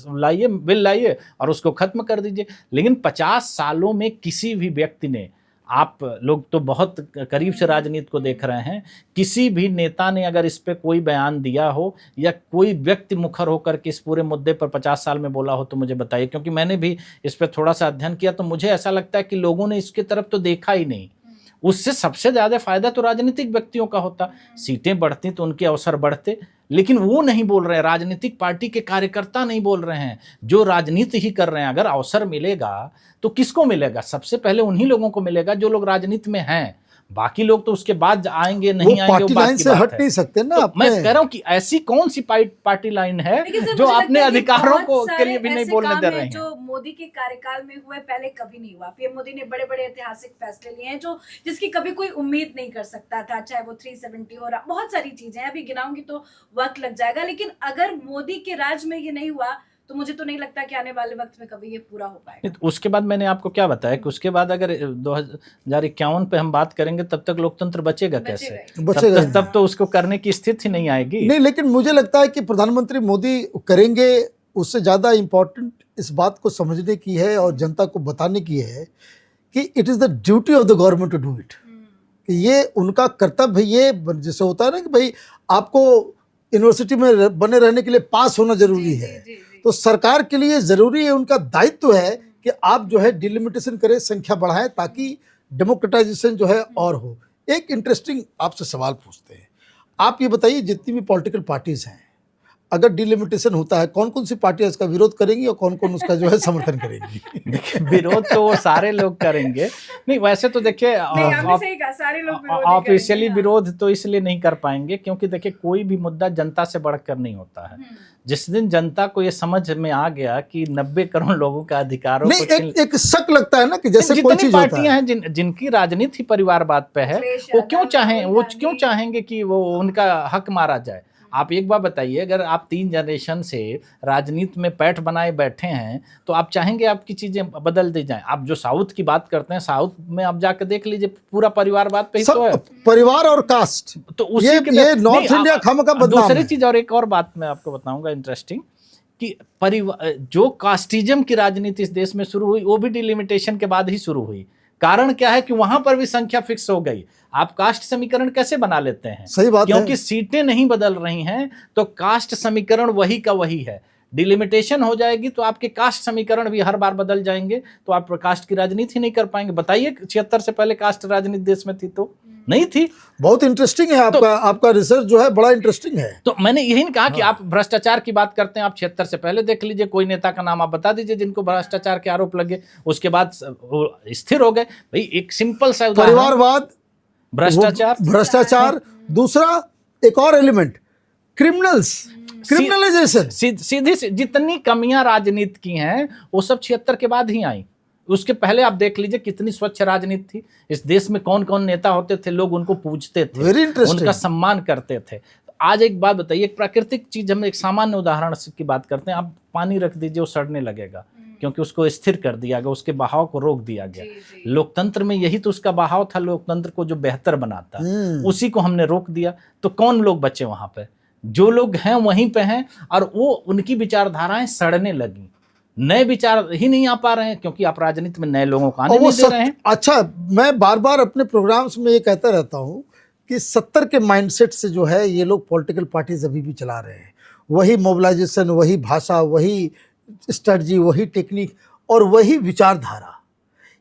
लाइए, बिल लाइए और उसको खत्म कर दीजिए, लेकिन 50 सालों में किसी भी व्यक्ति ने, आप लोग तो बहुत करीब से राजनीति को देख रहे हैं, किसी भी नेता ने अगर इस पे कोई बयान दिया हो या कोई व्यक्ति मुखर होकर के इस पूरे मुद्दे पर 50 साल में बोला हो तो मुझे बताइए, क्योंकि मैंने भी इस पे थोड़ा सा अध्ययन किया तो मुझे ऐसा लगता है कि लोगों ने इसकी तरफ तो देखा ही नहीं। उससे सबसे ज्यादा फायदा तो राजनीतिक व्यक्तियों का होता, सीटें बढ़ती तो उनके अवसर बढ़ते, लेकिन वो नहीं बोल रहे हैं, राजनीतिक पार्टी के कार्यकर्ता नहीं बोल रहे हैं, जो राजनीति ही कर रहे हैं। अगर अवसर मिलेगा तो किसको मिलेगा? सबसे पहले उन्हीं लोगों को मिलेगा जो लोग राजनीति में हैं, बाकी लोग तो उसके बाद आएंगे नहीं आएंगे, पार्टी वो बात लाइन की से बात हट है। नहीं सकते ना। तो मैं कह रहा हूं कि ऐसी कौन सी पार्टी लाइन है लेकिन सर, जो मुझे अपने लगता है कि अधिकारों बहुत को के सारे लिए भी नहीं ऐसे बोलने काम दे हैं रहे हैं? जो मोदी के कार्यकाल में हुए, पहले कभी नहीं हुआ। पीएम मोदी ने बड़े बड़े ऐतिहासिक फैसले लिए हैं जो जिसकी कभी कोई उम्मीद नहीं कर सकता था, चाहे वो 370 हो रहा, बहुत सारी चीजें हैं, अभी गिनाऊंगी तो वक्त लग जाएगा। लेकिन अगर मोदी के राज में ये नहीं हुआ तो मुझे तो नहीं लगता कि आने वाले वक्त में कभी ये पूरा हो पाएगा। तो उसके बाद मैंने आपको क्या बताया कि उसके बाद अगर 2051 पे हम बात करेंगे तब तक लोकतंत्र बचेगा कैसे? बचेगा तब तो उसको करने की स्थिति नहीं आएगी। नहीं। लेकिन मुझे लगता है कि प्रधानमंत्री मोदी करेंगे, उससे ज्यादा इंपॉर्टेंट इस बात को समझने की है और जनता को बताने की है कि it is the duty of the government to do it, कि ये उनका कर्तव्य है। ये जैसे होता है ना कि भाई आपको यूनिवर्सिटी में बने रहने के लिए पास होना जरूरी है, तो सरकार के लिए जरूरी है, उनका दायित्व है कि आप जो है डिलिमिटेशन करें, संख्या बढ़ाएं, ताकि डेमोक्रेटाइजेशन जो है और हो। एक इंटरेस्टिंग आपसे सवाल पूछते हैं, आप ये बताइए, जितनी भी पॉलिटिकल पार्टीज हैं, अगर डिलिमिटेशन होता है, कौन कौन सी पार्टियां इसका विरोध करेंगी और कौन कौन उसका जो है समर्थन करेंगी? देखिए, विरोध तो वो सारे लोग करेंगे। नहीं, वैसे तो देखिए, ऑफिशियली विरोध तो इसलिए नहीं कर पाएंगे क्योंकि देखिए, कोई भी मुद्दा जनता से बढ़कर नहीं होता है। जिस दिन जनता को ये समझ में आ गया कि 90 करोड़ लोगों का अधिकारों नहीं, को एक शक लगता है ना कि जैसे कोई जितनी चीज होता पार्टियां है। हैं जिनकी राजनीति परिवारवाद पे है, वो क्यों चाहेंगे कि वो उनका हक मारा जाए? आप एक बार बताइए, अगर आप 3 जनरेशन से राजनीति में पैठ बनाए बैठे हैं तो आप चाहेंगे आपकी चीजें बदल दी जाएं? आप जो साउथ की बात करते हैं, साउथ में आप जाकर देख लीजिए, पूरा परिवारवाद पे ही तो है, परिवार और कास्ट। तो उसी ये नॉर्थ इंडिया खामखा बदनाम दूसरी है। चीज और एक और बात मैं आपको बताऊंगा इंटरेस्टिंग, कि परिवार जो कास्टिज्म की राजनीति इस देश में शुरू हुई, वो भी डिलिमिटेशन के बाद ही शुरू हुई। कारण क्या है कि वहां पर भी संख्या फिक्स हो गई। आप कास्ट समीकरण कैसे बना लेते हैं? सही बात है। क्योंकि सीटें नहीं बदल रही हैं तो कास्ट समीकरण वही का वही है। डिलिमिटेशन हो जाएगी तो आपके कास्ट समीकरण भी हर बार बदल जाएंगे, तो आप कास्ट की राजनीति नहीं कर पाएंगे। बताइए, 76 से पहले कास्ट राजनीति देश में थी तो नहीं थी। बहुत इंटरेस्टिंग है आपका रिसर्च जो है, बड़ा इंटरेस्टिंग है। तो मैंने यही नहीं कहा कि आप भ्रष्टाचार की बात करते हैं, आप 76 से पहले देख लीजिए, कोई नेता का नाम आप बता दीजिए जिनको भ्रष्टाचार के आरोप लगे, उसके बाद स्थिर हो गए। भाई, एक सिंपल सा परिवारवाद, भ्रष्टाचार, दूसरा एक और एलिमेंट, क्रिमिनलाइजेशन। सीधी जितनी कमियां राजनीति की हैं वो सब 76 के बाद ही आई। उसके पहले आप देख लीजिए कितनी स्वच्छ राजनीति थी इस देश में। कौन कौन नेता होते थे, लोग उनको पूछते थे, उनका सम्मान करते थे। तो आज एक बात बताइए, एक प्राकृतिक चीज, हम एक सामान्य उदाहरण की बात करते हैं, आप पानी रख दीजिए, वो सड़ने लगेगा क्योंकि उसको स्थिर कर दिया गया, उसके बहाव को रोक दिया गया। लोकतंत्र में यही तो उसका बहाव था, लोकतंत्र को जो बेहतर बनाता, उसी को हमने रोक दिया। तो कौन लोग बचे वहां पे? जो लोग हैं वहीं पे हैं, और वो उनकी विचारधाराएं सड़ने लगी। नए विचार ही नहीं आ पा रहे हैं क्योंकि आप राजनीति में नए लोगों को आने नहीं दे रहे हैं। अच्छा, मैं बार बार अपने प्रोग्राम्स में ये कहता रहता हूं कि 70 के माइंडसेट से जो है ये लोग पॉलिटिकल पार्टीज अभी भी चला रहे हैं। वही मोबिलाइजेशन, वही भाषा, वही स्ट्रेटजी, वही टेक्निक और वही विचारधारा,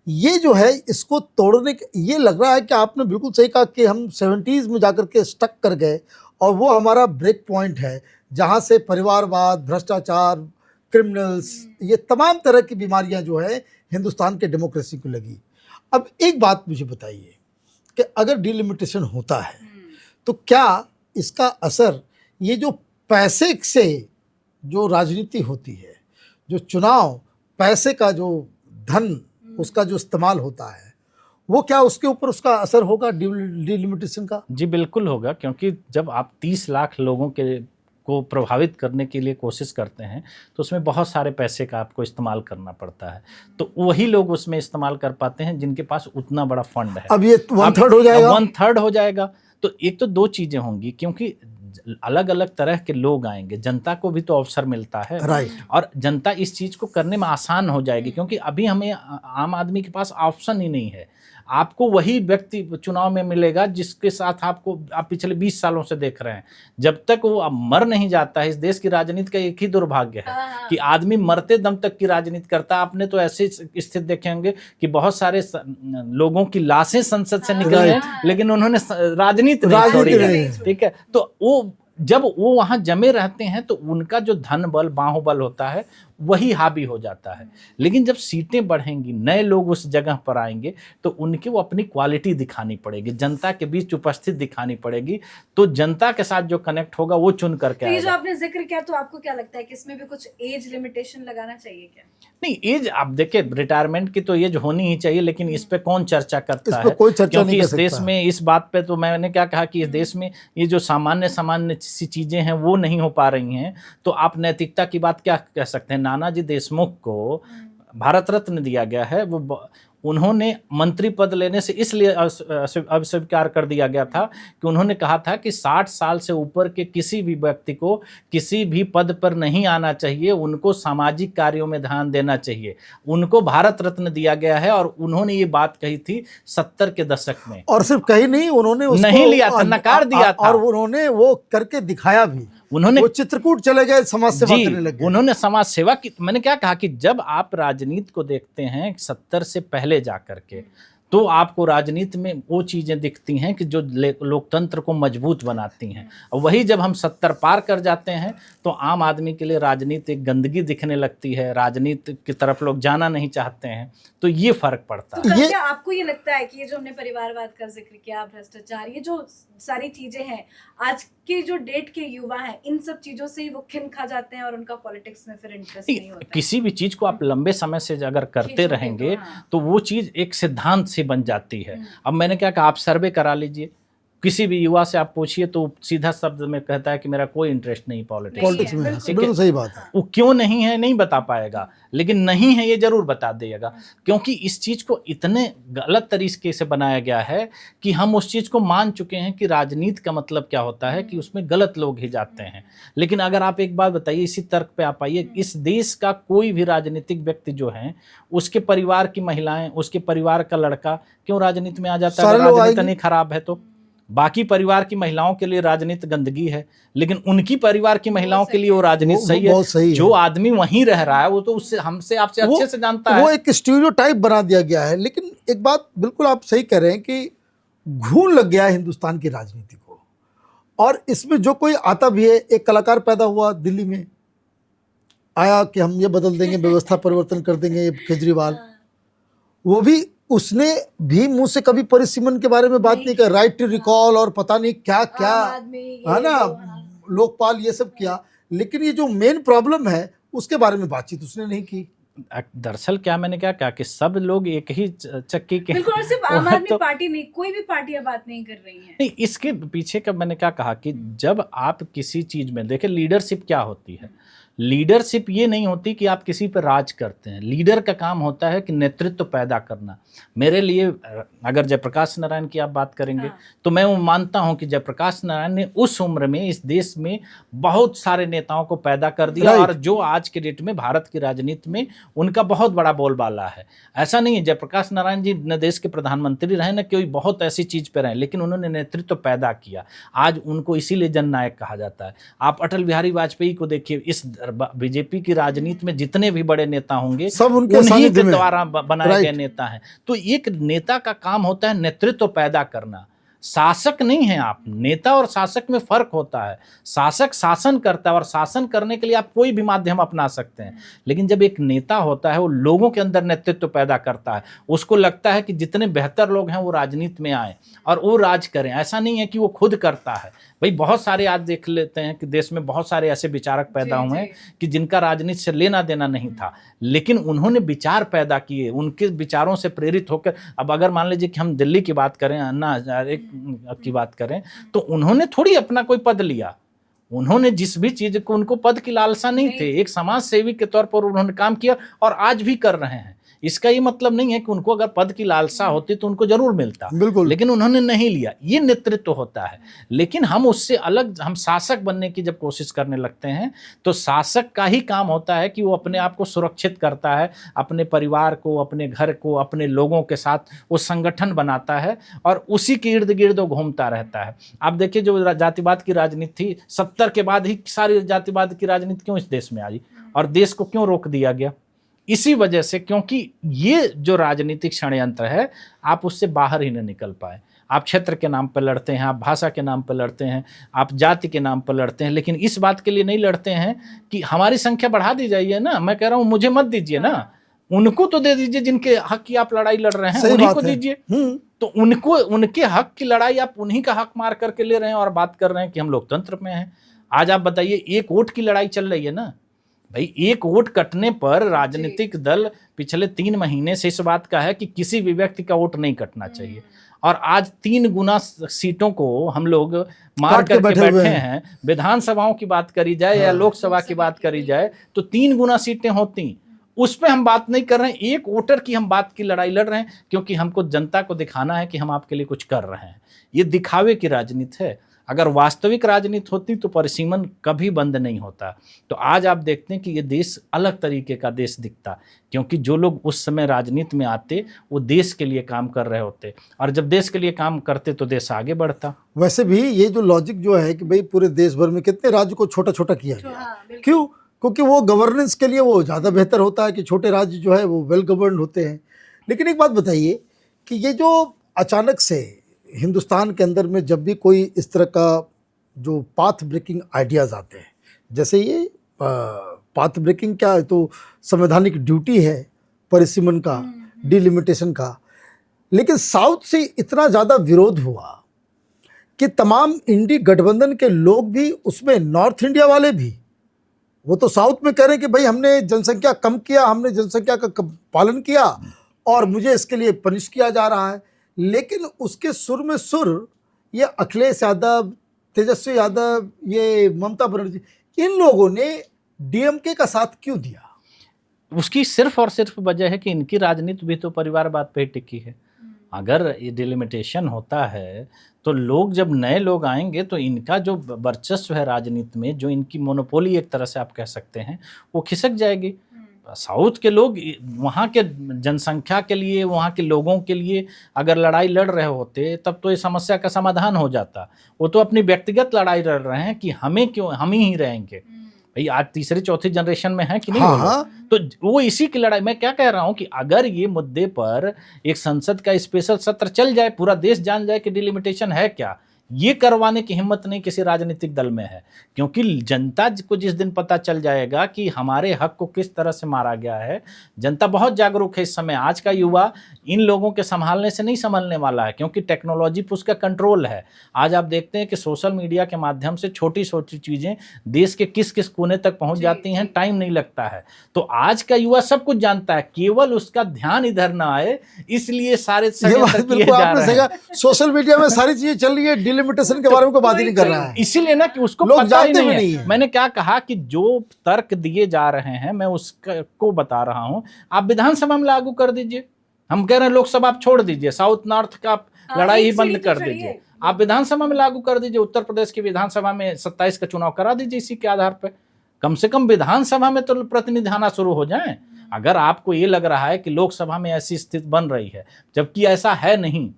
ये जो है इसको तोड़ने के, ये लग रहा है कि आपने बिल्कुल सही कहा कि हम 70s में जाकर के स्टक कर गए और वो हमारा ब्रेक पॉइंट है जहाँ से परिवारवाद, भ्रष्टाचार, क्रिमिनल्स, ये तमाम तरह की बीमारियाँ जो है हिंदुस्तान के डेमोक्रेसी को लगी। अब एक बात मुझे बताइए कि अगर डिलिमिटेशन होता है तो क्या इसका असर, ये जो पैसे से जो राजनीति होती है, जो चुनाव, पैसे का जो धन, उसका जो इस्तेमाल होता है, वो क्या उसके ऊपर उसका असर होगा डिलिमिटेशन का? जी बिल्कुल होगा, क्योंकि जब आप 30 लाख लोगों को प्रभावित करने के लिए कोशिश करते हैं तो उसमें बहुत सारे पैसे का आपको इस्तेमाल करना पड़ता है। तो वही लोग उसमें इस्तेमाल कर पाते हैं जिनके पास उतना बड़ा फंड है। अब ये 1/3 हो जाएगा, 1/3 हो जाएगा। तो एक तो दो चीज़ें होंगी, क्योंकि अलग अलग तरह के लोग आएंगे, जनता को भी तो अवसर मिलता है, राइट, और जनता इस चीज़ को करने में आसान हो जाएगी, क्योंकि अभी हमें आम आदमी के पास ऑप्शन ही नहीं है। आपको वही व्यक्ति चुनाव में मिलेगा जिसके साथ आप पिछले 20 सालों से देख रहे हैं। जब तक वो मर नहीं जाता है, इस देश की राजनीति का एक ही दुर्भाग्य है कि आदमी मरते दम तक की राजनीति करता है। आपने तो ऐसे स्थिति देखे होंगे कि बहुत सारे लोगों की लाशें संसद से निकली हैं, लेकिन उन्होंने राजनीति नहीं छोड़ी है। ठीक है, तो वो जब वो वहाँ जमे रहते हैं तो उनका जो धन बल, बाहुबल होता है, वही हावी हो जाता है। लेकिन जब सीटें बढ़ेंगी, नए लोग उस जगह पर आएंगे, तो उनकी वो अपनी क्वालिटी दिखानी पड़ेगी, जनता के बीच उपस्थित दिखानी पड़ेगी। तो जनता के साथ जो कनेक्ट होगा वो चुन करके आएगा। ये जो आपने जिक्र किया, तो आपको क्या लगता है कि इसमें भी कुछ एज लिमिटेशन लगाना चाहिए क्या? नहीं, एज आप देखिए, रिटायरमेंट की तो एज होनी ही चाहिए, लेकिन इस पे कौन चर्चा करता है? कोई चर्चा क्योंकि नहीं कर इस देश सकता। में इस बात पे तो मैंने क्या कहा कि इस देश में ये जो सामान्य सी चीजें हैं वो नहीं हो पा रही हैं। तो आप नैतिकता की बात क्या कह सकते हैं? नानाजी देशमुख को भारत रत्न दिया गया है, वो उन्होंने मंत्री पद लेने से इसलिए अस्वीकार कर दिया गया था कि उन्होंने कहा था कि 60 साल से ऊपर के किसी भी व्यक्ति को किसी भी पद पर नहीं आना चाहिए, उनको सामाजिक कार्यों में ध्यान देना चाहिए। उनको भारत रत्न दिया गया है और उन्होंने ये बात कही थी 70 के दशक में, और सिर्फ कही नहीं, उन्होंने उसको नहीं लिया था, नकार दिया था, और उन्होंने वो करके दिखाया भी। उन्होंने वो चित्रकूट चले गए, समाज सेवा करने लग गए। उन्होंने समाज सेवा की। मैंने क्या कहा कि जब आप राजनीति को देखते हैं 70 से पहले जाकर के, तो आपको राजनीति में वो चीजें दिखती हैं कि जो लोकतंत्र को मजबूत बनाती हैं। और वही जब हम 70 पार कर जाते हैं तो आम आदमी के लिए राजनीति एक गंदगी दिखने लगती है, राजनीति की तरफ लोग जाना नहीं चाहते हैं। तो ये फर्क पड़ता है। तो क्या आपको ये लगता है कि ये जो हमने परिवारवाद का जिक्र किया, भ्रष्टाचार, ये जो सारी चीजें हैं, आज के जो डेट के युवा हैं, इन सब चीजों से ही वो खिन खा जाते हैं और उनका पॉलिटिक्स में फिर इंटरेस्ट नहीं होता? किसी भी चीज को आप लंबे समय से अगर करते रहेंगे तो वो चीज एक सिद्धांत से बन जाती है। अब मैंने क्या कहा, आप सर्वे करा लीजिए, किसी भी युवा से आप पूछिए तो सीधा शब्द में कहता है कि मेरा कोई इंटरेस्ट नहीं पॉलिटिक्स में। बिल्कुल सही बात है। वो क्यों नहीं है नहीं बता पाएगा, लेकिन नहीं है ये जरूर बता देगा, क्योंकि इस चीज को इतने गलत तरीके से बनाया गया है कि हम उस चीज को मान चुके हैं कि राजनीति का मतलब क्या होता है कि उसमें गलत लोग ही जाते हैं। लेकिन अगर आप एक बात बताइए, इसी तर्क पे आप आइए, इस देश का कोई भी राजनीतिक व्यक्ति जो है, उसके परिवार की महिलाएं, उसके परिवार का लड़का क्यों राजनीति में आ जाता है? राजनीति नहीं खराब है तो बाकी परिवार की महिलाओं के लिए राजनीति गंदगी है, लेकिन उनकी परिवार की महिलाओं के लिए वो राजनीति सही है। सही जो आदमी वहीं रह रहा है वो तो उससे हमसे आपसे अच्छे से जानता है। वो एक स्टीरियोटाइप बना दिया गया है। लेकिन एक बात बिल्कुल आप सही कह रहे हैं कि घून लग गया है हिंदुस्तान की राजनीति को, और इसमें जो कोई आता भी है, एक कलाकार पैदा हुआ दिल्ली में, आया कि हम ये बदल देंगे, व्यवस्था परिवर्तन कर देंगे, केजरीवाल, वो भी, उसने भी मुंह से कभी परिसीमन के बारे में बात नहीं कर, राइट टू रिकॉल और पता नहीं क्या क्या, है ना, लोकपाल, ये सब किया। लेकिन ये जो मेन प्रॉब्लम है उसके बारे में बातचीत उसने नहीं की। दरअसल क्या मैंने क्या कहा कि सब लोग एक ही चक्की के, बिल्कुल, और सिर्फ आम आदमी पार्टी नहीं, कोई भी पार्टियां बात नहीं कर रही हैं। नहीं, इसके पीछे का मैंने क्या कहा कि जब आप किसी चीज में देखिए, लीडरशिप क्या होती है? लीडरशिप ये नहीं होती कि आप किसी पर राज करते हैं। लीडर का काम होता है कि नेतृत्व पैदा करना। मेरे लिए अगर जयप्रकाश नारायण की आप बात करेंगे तो मैं वो मानता हूं कि जयप्रकाश नारायण ने उस उम्र में इस देश में बहुत सारे नेताओं को पैदा कर दिया, और जो आज के डेट में भारत की राजनीति में उनका बहुत बड़ा बोलबाला है। ऐसा नहीं है, जयप्रकाश नारायण जी न देश के प्रधानमंत्री रहे न कोई बहुत ऐसी चीज पे रहे, लेकिन उन्होंने नेतृत्व पैदा किया। आज उनको इसीलिए जननायक कहा जाता है। आप अटल बिहारी वाजपेयी को देखिए, इस बीजेपी की राजनीति में जितने भी बड़े नेता होंगे सब उनके उन्हीं सानिध्य के में। द्वारा बनाए गए नेता हैं। तो एक नेता का काम होता है नेतृत्व पैदा करना, शासक नहीं है आप। नेता और शासक में फर्क होता है। शासक शासन करता है और शासन करने के लिए आप कोई भी माध्यम अपना सकते हैं, लेकिन जब एक नेता होता है वो लोगों के अंदर नेतृत्व पैदा करता है। उसको लगता है कि जितने बेहतर लोग हैं वो राजनीति में आए और वो राज करें। ऐसा नहीं है कि वो खुद करता है। भाई बहुत सारे आज देख लेते हैं कि देश में बहुत सारे ऐसे विचारक पैदा हुए हैं कि जिनका राजनीति से लेना देना नहीं था, लेकिन उन्होंने विचार पैदा किए, उनके विचारों से प्रेरित होकर। अब अगर मान लीजिए कि हम दिल्ली की बात करें, अन्ना हजारे की बात करें, तो उन्होंने थोड़ी अपना कोई पद लिया। उन्होंने जिस भी चीज को, उनको पद की लालसा नहीं थे, एक समाज सेवी के तौर पर उन्होंने काम किया और आज भी कर रहे हैं। इसका ये मतलब नहीं है कि उनको अगर पद की लालसा होती तो उनको जरूर मिलता, बिल्कुल, लेकिन उन्होंने नहीं लिया। ये नेतृत्व होता है। लेकिन हम उससे अलग, हम शासक बनने की जब कोशिश करने लगते हैं तो शासक का ही काम होता है कि वो अपने आप को सुरक्षित करता है, अपने परिवार को, अपने घर को, अपने लोगों के साथ वो संगठन बनाता है और उसी के इर्द गिर्द वो घूमता रहता है। आप देखिए जो जातिवाद की राजनीति थी, 70 के बाद ही सारी जातिवाद की राजनीति क्यों इस देश में आई और देश को क्यों रोक दिया गया? इसी वजह से, क्योंकि ये जो राजनीतिक षड्यंत्र है आप उससे बाहर ही नहीं निकल पाए। आप क्षेत्र के नाम पर लड़ते हैं, आप भाषा के नाम पर लड़ते हैं, आप जाति के नाम पर लड़ते हैं, लेकिन इस बात के लिए नहीं लड़ते हैं कि हमारी संख्या बढ़ा दी जाइए ना। मैं कह रहा हूं मुझे मत दीजिए ना, उनको तो दे दीजिए जिनके हक की आप लड़ाई लड़ रहे हैं, उन्हीं को दीजिए। तो उनको, उनके हक की लड़ाई आप उन्हीं का हक मार करके ले रहे हैं और बात कर रहे हैं कि हम लोकतंत्र में हैं। आज आप बताइए, एक वोट की लड़ाई चल रही है ना भाई। एक वोट कटने पर राजनीतिक दल पिछले 3 महीने से इस बात का है कि किसी भी व्यक्ति का वोट नहीं कटना चाहिए, और आज 3 गुना सीटों को हम लोग मार करके बैठे हैं। विधानसभाओं की बात करी जाए या लोकसभा की बात करी जाए तो 3 गुना सीटें होती, उस पर हम बात नहीं कर रहे हैं। एक वोटर की हम बात की लड़ाई लड़ रहे हैं क्योंकि हमको जनता को दिखाना है कि हम आपके लिए कुछ कर रहे हैं। ये दिखावे की राजनीति है। अगर वास्तविक राजनीति होती तो परिसीमन कभी बंद नहीं होता। तो आज आप देखते हैं कि ये देश अलग तरीके का देश दिखता, क्योंकि जो लोग उस समय राजनीति में आते वो देश के लिए काम कर रहे होते, और जब देश के लिए काम करते तो देश आगे बढ़ता। वैसे भी ये जो लॉजिक जो है कि भाई पूरे देश भर में कितने राज्य को छोटा छोटा किया गया, क्यों? क्योंकि वो गवर्नेंस के लिए वो ज़्यादा बेहतर होता है कि छोटे राज्य जो है वो वेल गवर्नड होते हैं। लेकिन एक बात बताइए कि ये जो अचानक से हिंदुस्तान के अंदर में जब भी कोई इस तरह का जो पाथ ब्रेकिंग आइडियाज़ आते हैं, जैसे ये पाथ ब्रेकिंग क्या है, तो संवैधानिक ड्यूटी है परिसीमन का, डिलिमिटेशन का, लेकिन साउथ से इतना ज़्यादा विरोध हुआ कि तमाम इंडी गठबंधन के लोग भी उसमें, नॉर्थ इंडिया वाले भी, वो तो साउथ में कह रहे हैं कि भाई हमने जनसंख्या कम किया, हमने जनसंख्या का पालन किया और मुझे इसके लिए पनिश किया जा रहा है। लेकिन उसके सुर में सुर ये अखिलेश यादव, तेजस्वी यादव, ये ममता बनर्जी, इन लोगों ने डीएमके का साथ क्यों दिया? उसकी सिर्फ और सिर्फ वजह है कि इनकी राजनीति भी तो परिवारवाद पे टिकी है। अगर ये डिलिमिटेशन होता है तो लोग, जब नए लोग आएंगे तो इनका जो वर्चस्व है राजनीति में, जो इनकी मोनोपोली एक तरह से आप कह सकते हैं, वो खिसक जाएगी। साउथ के लोग वहाँ के जनसंख्या के लिए, वहाँ के लोगों के लिए अगर लड़ाई लड़ रहे होते तब तो ये समस्या का समाधान हो जाता। वो तो अपनी व्यक्तिगत लड़ाई लड़ रहे हैं कि हमें क्यों, हम ही रहेंगे। भाई आज तीसरी चौथी जनरेशन में है कि नहीं? हाँ। तो वो इसी की लड़ाई। मैं क्या कह रहा हूँ कि अगर ये मुद्दे पर एक संसद का स्पेशल सत्र चल जाए, पूरा देश जान जाए कि डिलिमिटेशन है क्या, ये करवाने की हिम्मत नहीं किसी राजनीतिक दल में है। क्योंकि जनता को जिस दिन पता चल जाएगा कि हमारे हक को किस तरह से मारा गया है, जनता बहुत जागरूक है इस समय। आज का युवा इन लोगों के संभालने से नहीं संभलने वाला है, क्योंकि टेक्नोलॉजी पर उसका कंट्रोल है। आज आप देखते हैं कि सोशल मीडिया के माध्यम से छोटी छोटी चीज़ें देश के किस किस कोने तक पहुंच जाती हैं, टाइम नहीं लगता है। तो आज का युवा सब कुछ जानता है, केवल उसका ध्यान इधर ना आए इसलिए सारे किए जा रहे हैं। सोशल मीडिया में सारी चीजें चल रही है, डिलिमिटेशन के बारे में कोई बात ही नहीं कर रहा है, इसीलिए ना कि उसको पता ही नहीं है। मैंने क्या कहा कि जो तर्क दिए जा रहे हैं मैं उसको बता रहा हूं। आप विधानसभा में लागू कर दीजिए। हम कह रहे हैं लोकसभा आप छोड़ दीजिए, साउथ नॉर्थ का लड़ाई ही बंद कर दीजिए, आप विधानसभा में लागू कर दीजिए। उत्तर प्रदेश की विधानसभा में 27 का चुनाव करा दीजिए इसी के आधार पर। कम से कम विधानसभा में तो प्रतिनिधि आना शुरू हो जाएं। अगर आपको ये लग रहा है कि लोकसभा में ऐसी स्थिति बन रही है, जबकि ऐसा है नहीं,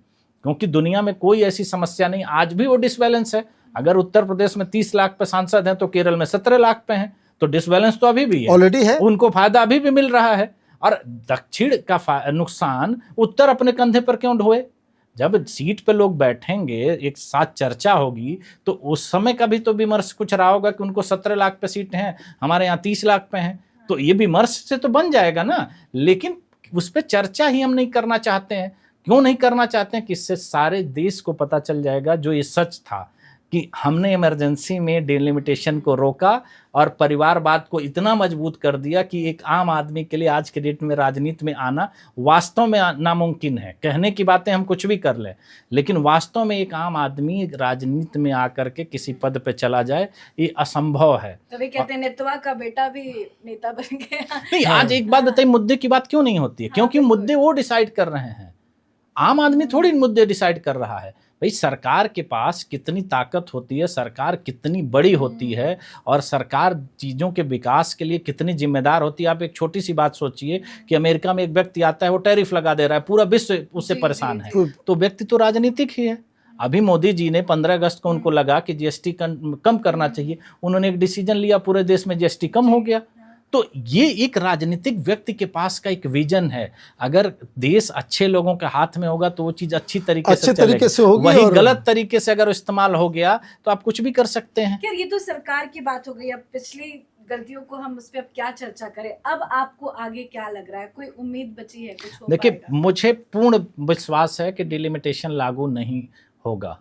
क्योंकि दुनिया में कोई ऐसी समस्या नहीं, आज भी वो डिसबैलेंस है। अगर उत्तर प्रदेश में 30 लाख पे सांसद हैं तो केरल में 17 लाख पे हैं, तो डिसबैलेंस तो अभी भी है, ऑलरेडी है। उनको फायदा अभी भी मिल रहा है। और दक्षिण का नुकसान उत्तर अपने कंधे पर क्यों ढोए? जब सीट पे लोग बैठेंगे, एक साथ चर्चा होगी, तो उस समय का भी तो विमर्श कुछ रहा होगा कि उनको 17 लाख पे सीट हैं, हमारे यहाँ 30 लाख पे हैं, तो ये विमर्श से तो बन जाएगा ना। लेकिन उस पर चर्चा ही हम नहीं करना चाहते हैं। क्यों नहीं करना चाहते हैं? कि इससे सारे देश को पता चल जाएगा जो ये सच था कि हमने इमरजेंसी में डिलिमिटेशन को रोका और परिवारवाद को इतना मजबूत कर दिया कि एक आम आदमी के लिए आज के डेट में राजनीति में आना वास्तव में नामुमकिन है। कहने की बातें हम कुछ भी कर लें, लेकिन वास्तव में एक आम आदमी राजनीति में आकर के किसी पद पे चला जाए, ये असंभव है। तभी कहते हैं नेतवा का बेटा भी नेता बन गया। नहीं, आज एक बात बताइए, मुद्दे की बात क्यों नहीं होती है? क्योंकि मुद्दे वो डिसाइड कर रहे हैं, आम आदमी थोड़ी मुद्दे डिसाइड कर रहा है। भाई, सरकार के पास कितनी ताकत होती है, सरकार कितनी बड़ी होती है, और सरकार चीज़ों के विकास के लिए कितनी जिम्मेदार होती है। आप एक छोटी सी बात सोचिए कि अमेरिका में एक व्यक्ति आता है, वो टैरिफ लगा दे रहा है, पूरा विश्व उससे परेशान है, तो व्यक्ति तो राजनीतिक ही है। अभी मोदी जी ने 15 अगस्त को उनको लगा कि जीएसटी कम करना चाहिए, उन्होंने एक डिसीजन लिया, पूरे देश में जीएसटी कम हो गया। तो ये एक राजनीतिक व्यक्ति के पास का एक विजन है। अगर देश अच्छे लोगों के हाथ में होगा तो वो चीज अच्छी तरीके से होगी। वही गलत तरीके से अगर इस्तेमाल हो गया तो आप कुछ भी कर सकते हैं। खैर, ये तो सरकार की बात हो गई। अब पिछली गलतियों को हम उस पर अब क्या चर्चा करें? अब आपको आगे क्या लग रहा है? कोई उम्मीद बची है कुछ हो देखिए, पाएगा? मुझे पूर्ण विश्वास है कि डिलिमिटेशन लागू नहीं होगा,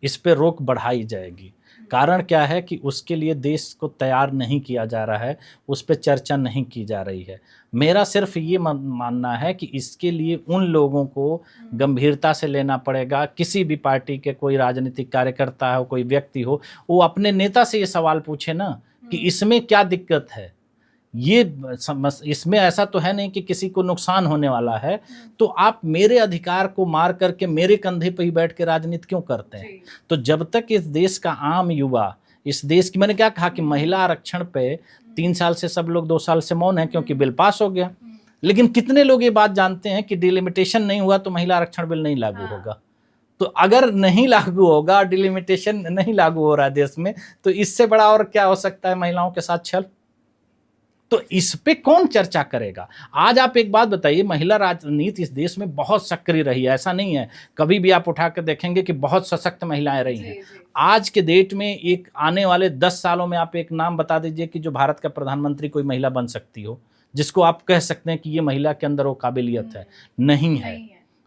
इस पे रोक बढ़ाई जाएगी। कारण क्या है कि उसके लिए देश को तैयार नहीं किया जा रहा है, उस पर चर्चा नहीं की जा रही है। मेरा सिर्फ ये मानना है कि इसके लिए उन लोगों को गंभीरता से लेना पड़ेगा। किसी भी पार्टी के कोई राजनीतिक कार्यकर्ता हो, कोई व्यक्ति हो, वो अपने नेता से ये सवाल पूछे ना कि इसमें क्या दिक्कत है। ये इसमें ऐसा तो है नहीं कि किसी को नुकसान होने वाला है, तो आप मेरे अधिकार को मार करके मेरे कंधे पर ही बैठ के राजनीति क्यों करते हैं? तो जब तक इस देश का आम युवा, इस देश की, मैंने क्या कहा कि महिला आरक्षण पे 3 साल से सब लोग 2 साल से मौन है क्योंकि बिल पास हो गया, लेकिन कितने लोग ये बात जानते हैं कि डिलिमिटेशन नहीं हुआ तो महिला आरक्षण बिल नहीं लागू होगा। तो अगर नहीं लागू होगा, डिलिमिटेशन नहीं लागू हो रहा है देश में, तो इससे बड़ा और क्या हो सकता है महिलाओं के साथ छल? तो इस पे कौन चर्चा करेगा? आज आप एक बात बताइए, महिला राजनीति इस देश में बहुत सक्रिय रही है, ऐसा नहीं है। कभी भी आप उठा कर देखेंगे कि बहुत सशक्त महिलाएं रही हैं। आज के डेट में एक आने वाले 10 सालों में आप एक नाम बता दीजिए कि जो भारत का प्रधानमंत्री कोई महिला बन सकती हो, जिसको आप कह सकते हैं कि ये महिला के अंदर वो काबिलियत है। नहीं है।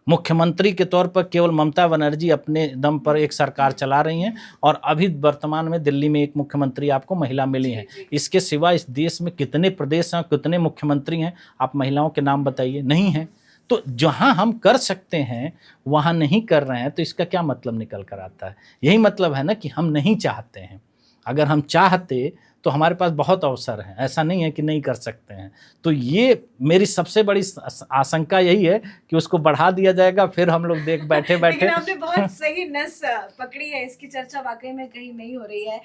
मुख्यमंत्री के तौर पर केवल ममता बनर्जी अपने दम पर एक सरकार चला रही हैं, और अभी वर्तमान में दिल्ली में एक मुख्यमंत्री आपको महिला मिली है। इसके सिवा इस देश में कितने प्रदेश हैं, कितने मुख्यमंत्री हैं? आप महिलाओं के नाम बताइए, नहीं है। तो जहां हम कर सकते हैं वहां नहीं कर रहे हैं, तो इसका क्या मतलब निकल कर आता है? यही मतलब है ना कि हम नहीं चाहते हैं। अगर हम चाहते तो हमारे पास बहुत अवसर हैं, ऐसा नहीं है कि नहीं कर सकते हैं। तो ये मेरी सबसे बड़ी आशंका यही है कि उसको बढ़ा दिया जाएगा, फिर हम लोग देख बैठे लेकिन आपने बहुत सही नस पकड़ी है, इसकी चर्चा वाकई में कहीं नहीं हो रही है।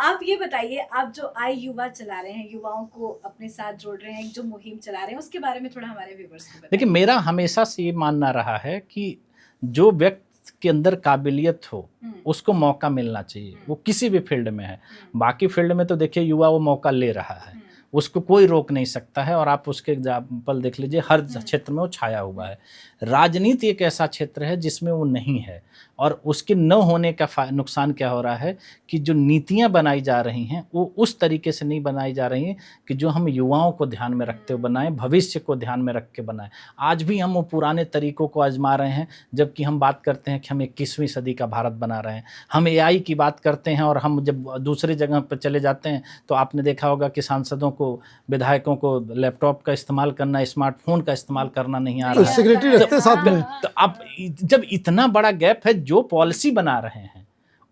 आप ये बताइए, आप जो आई युवा चला रहे हैं, युवाओं को अपने साथ जोड़ रहे हैं, जो मुहिम चला रहे हैं, उसके बारे में थोड़ा हमारे व्यूअर्स को बताइए। देखिए, मेरा हमेशा से ये मानना रहा है कि जो व्यक्ति के अंदर काबिलियत हो उसको मौका मिलना चाहिए, वो किसी भी फील्ड में है। बाकी फील्ड में तो देखिए युवा वो मौका ले रहा है, उसको कोई रोक नहीं सकता है, और आप उसके एग्जाम्पल देख लीजिए, हर क्षेत्र में वो छाया हुआ है। राजनीति एक ऐसा क्षेत्र है जिसमें वो नहीं है, और उसके न होने का नुकसान क्या हो रहा है कि जो नीतियां बनाई जा रही हैं वो उस तरीके से नहीं बनाई जा रही हैं कि जो हम युवाओं को ध्यान में रखते हुए बनाएं, भविष्य को ध्यान में रख के बनाएं। आज भी हम वो पुराने तरीकों को आजमा रहे हैं, जबकि हम बात करते हैं कि हम 21वीं सदी का भारत बना रहे हैं। हम AI की बात करते हैं, और हम जब दूसरी जगह पर चले जाते हैं तो आपने देखा होगा कि सांसदों को, विधायकों को लैपटॉप का इस्तेमाल करना, स्मार्टफोन का इस्तेमाल करना नहीं आ रहा है। सेक्रेटरी रखते साथ में। तो अब जब इतना बड़ा गैप है, जो पॉलिसी बना रहे हैं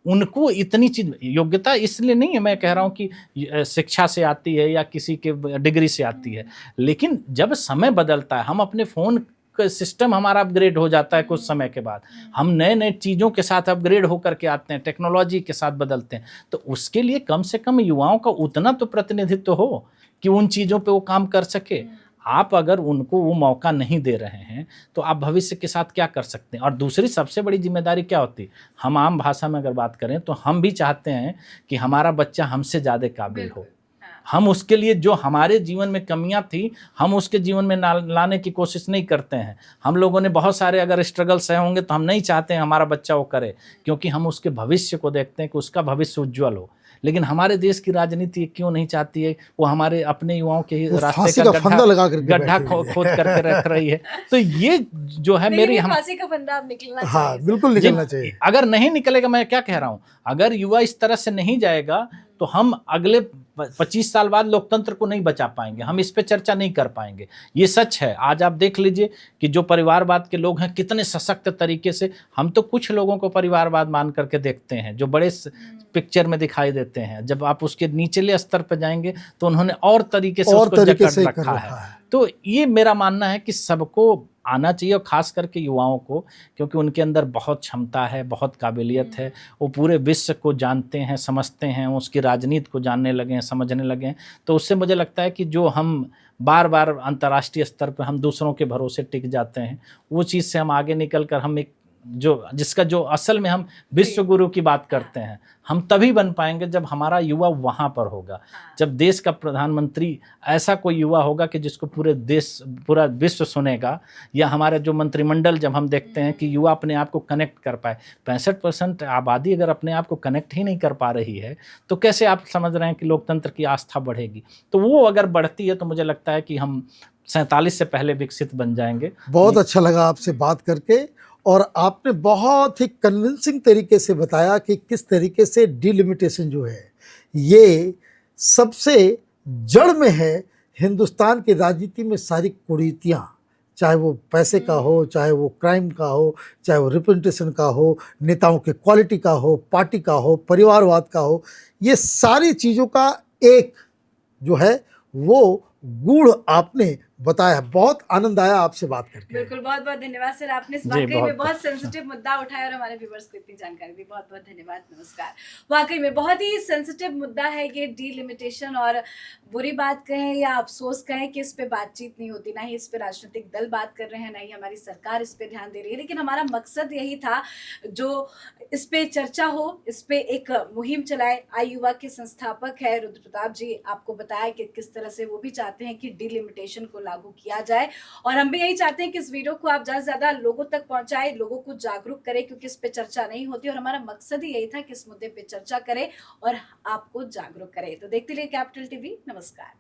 उनको इतनी चीज, योग्यता इसलिए नहीं है मैं कह रहा हूं कि शिक्षा से आती है या किसी के डिग्री से आती है, लेकिन जब समय बदलता है, हम अपने फ़ोन सिस्टम हमारा अपग्रेड हो जाता है कुछ समय के बाद। हम नए नए चीज़ों के साथ अपग्रेड होकर के आते हैं, टेक्नोलॉजी के साथ बदलते हैं। तो उसके लिए कम से कम युवाओं का उतना तो प्रतिनिधित्व हो कि उन चीज़ों पे वो काम कर सके। आप अगर उनको वो मौका नहीं दे रहे हैं तो आप भविष्य के साथ क्या कर सकते हैं। और दूसरी सबसे बड़ी जिम्मेदारी क्या होती है, हम आम भाषा में अगर बात करें तो हम भी चाहते हैं कि हमारा बच्चा हमसे ज़्यादा काबिल हो। हम उसके लिए जो हमारे जीवन में कमियां थी हम उसके जीवन में लाने की कोशिश नहीं करते हैं। हम लोगों ने बहुत सारे अगर स्ट्रगल सहे होंगे तो हम नहीं चाहते हैं हमारा बच्चा वो करे, क्योंकि हम उसके भविष्य को देखते हैं कि उसका भविष्य उज्ज्वल हो। लेकिन हमारे देश की राजनीति क्यों नहीं चाहती है, वो हमारे अपने युवाओं के रास्ते का गड्ढा खोद करके रख रही है। तो ये जो है मेरी फांसी का फंदा अब निकलना हाँ चाहिए। बिल्कुल निकलना चाहिए। अगर नहीं निकलेगा, मैं क्या कह रहा हूँ, अगर युवा इस तरह से नहीं जाएगा तो हम अगले 25 साल बाद लोकतंत्र को नहीं बचा पाएंगे, हम इस पे चर्चा नहीं कर पाएंगे। ये सच है। आज आप देख लीजिए कि जो परिवारवाद के लोग हैं कितने सशक्त तरीके से, हम तो कुछ लोगों को परिवारवाद मान करके देखते हैं जो बड़े पिक्चर में दिखाई देते हैं, जब आप उसके निचले स्तर पर जाएंगे तो उन्होंने और तरीके से उसको जकड़ रखा है। तो ये मेरा मानना है कि सबको आना चाहिए, और ख़ास करके युवाओं को, क्योंकि उनके अंदर बहुत क्षमता है, बहुत काबिलियत है। वो पूरे विश्व को जानते हैं, समझते हैं, उसकी राजनीति को जानने लगे हैं, समझने लगे हैं। तो उससे मुझे लगता है कि जो हम बार बार अंतर्राष्ट्रीय स्तर पर हम दूसरों के भरोसे टिक जाते हैं, वो चीज़ से हम आगे निकल कर हम एक जो असल में हम विश्व गुरु की बात करते हैं, हम तभी बन पाएंगे जब हमारा युवा वहाँ पर होगा। जब देश का प्रधानमंत्री ऐसा कोई युवा होगा कि जिसको पूरा विश्व सुनेगा, या हमारे जो मंत्रिमंडल जब हम देखते हैं कि युवा अपने आप को कनेक्ट कर पाए। 65% आबादी अगर अपने आप को कनेक्ट ही नहीं कर पा रही है तो कैसे आप समझ रहे हैं कि लोकतंत्र की आस्था बढ़ेगी। तो वो अगर बढ़ती है तो मुझे लगता है कि हम 47 से पहले विकसित बन जाएंगे। बहुत अच्छा लगा आपसे बात करके, और आपने बहुत ही कन्विंसिंग तरीके से बताया कि किस तरीके से डिलिमिटेशन जो है ये सबसे जड़ में है हिंदुस्तान की राजनीति में। सारी कुरीतियाँ, चाहे वो पैसे का हो, चाहे वो क्राइम का हो, चाहे वो रिप्रेजेंटेशन का हो, नेताओं के क्वालिटी का हो, पार्टी का हो, परिवारवाद का हो, ये सारी चीज़ों का एक जो है वो गूढ़ आपने बताया। बहुत आनंद आया आपसे बात करके। बिल्कुल, बहुत बहुत धन्यवाद सर, आपने इस वाकई में बहुत सेंसिटिव मुद्दा उठाया और हमारे व्यूअर्स को इतनी जानकारी दी। बहुत बहुत धन्यवाद, नमस्कार। वाकई में बहुत ही सेंसिटिव मुद्दा है ये डिलिमिटेशन, और बुरी बात कहें या अफसोस कहें कि इस पे बातचीत नहीं होती, ना ही इस पे राजनीतिक दल बात कर रहे हैं, ना ही हमारी सरकार इस पे ध्यान दे रही है। लेकिन हमारा मकसद यही था जो इस पे चर्चा हो, इस पे एक मुहिम चलाए। आई युवा के संस्थापक है रुद्र प्रताप जी, आपको बताया कि किस तरह से वो भी चाहते हैं कि डिलिमिटेशन को लागू किया जाए, और हम भी यही चाहते हैं कि इस वीडियो को आप ज्यादा से ज्यादा लोगों तक पहुंचाएं, लोगों को जागरूक करें, क्योंकि इस पे चर्चा नहीं होती और हमारा मकसद ही यही था कि इस मुद्दे पे चर्चा करें और आपको जागरूक करें। तो देखते रहिए कैपिटल टीवी। नमस्कार।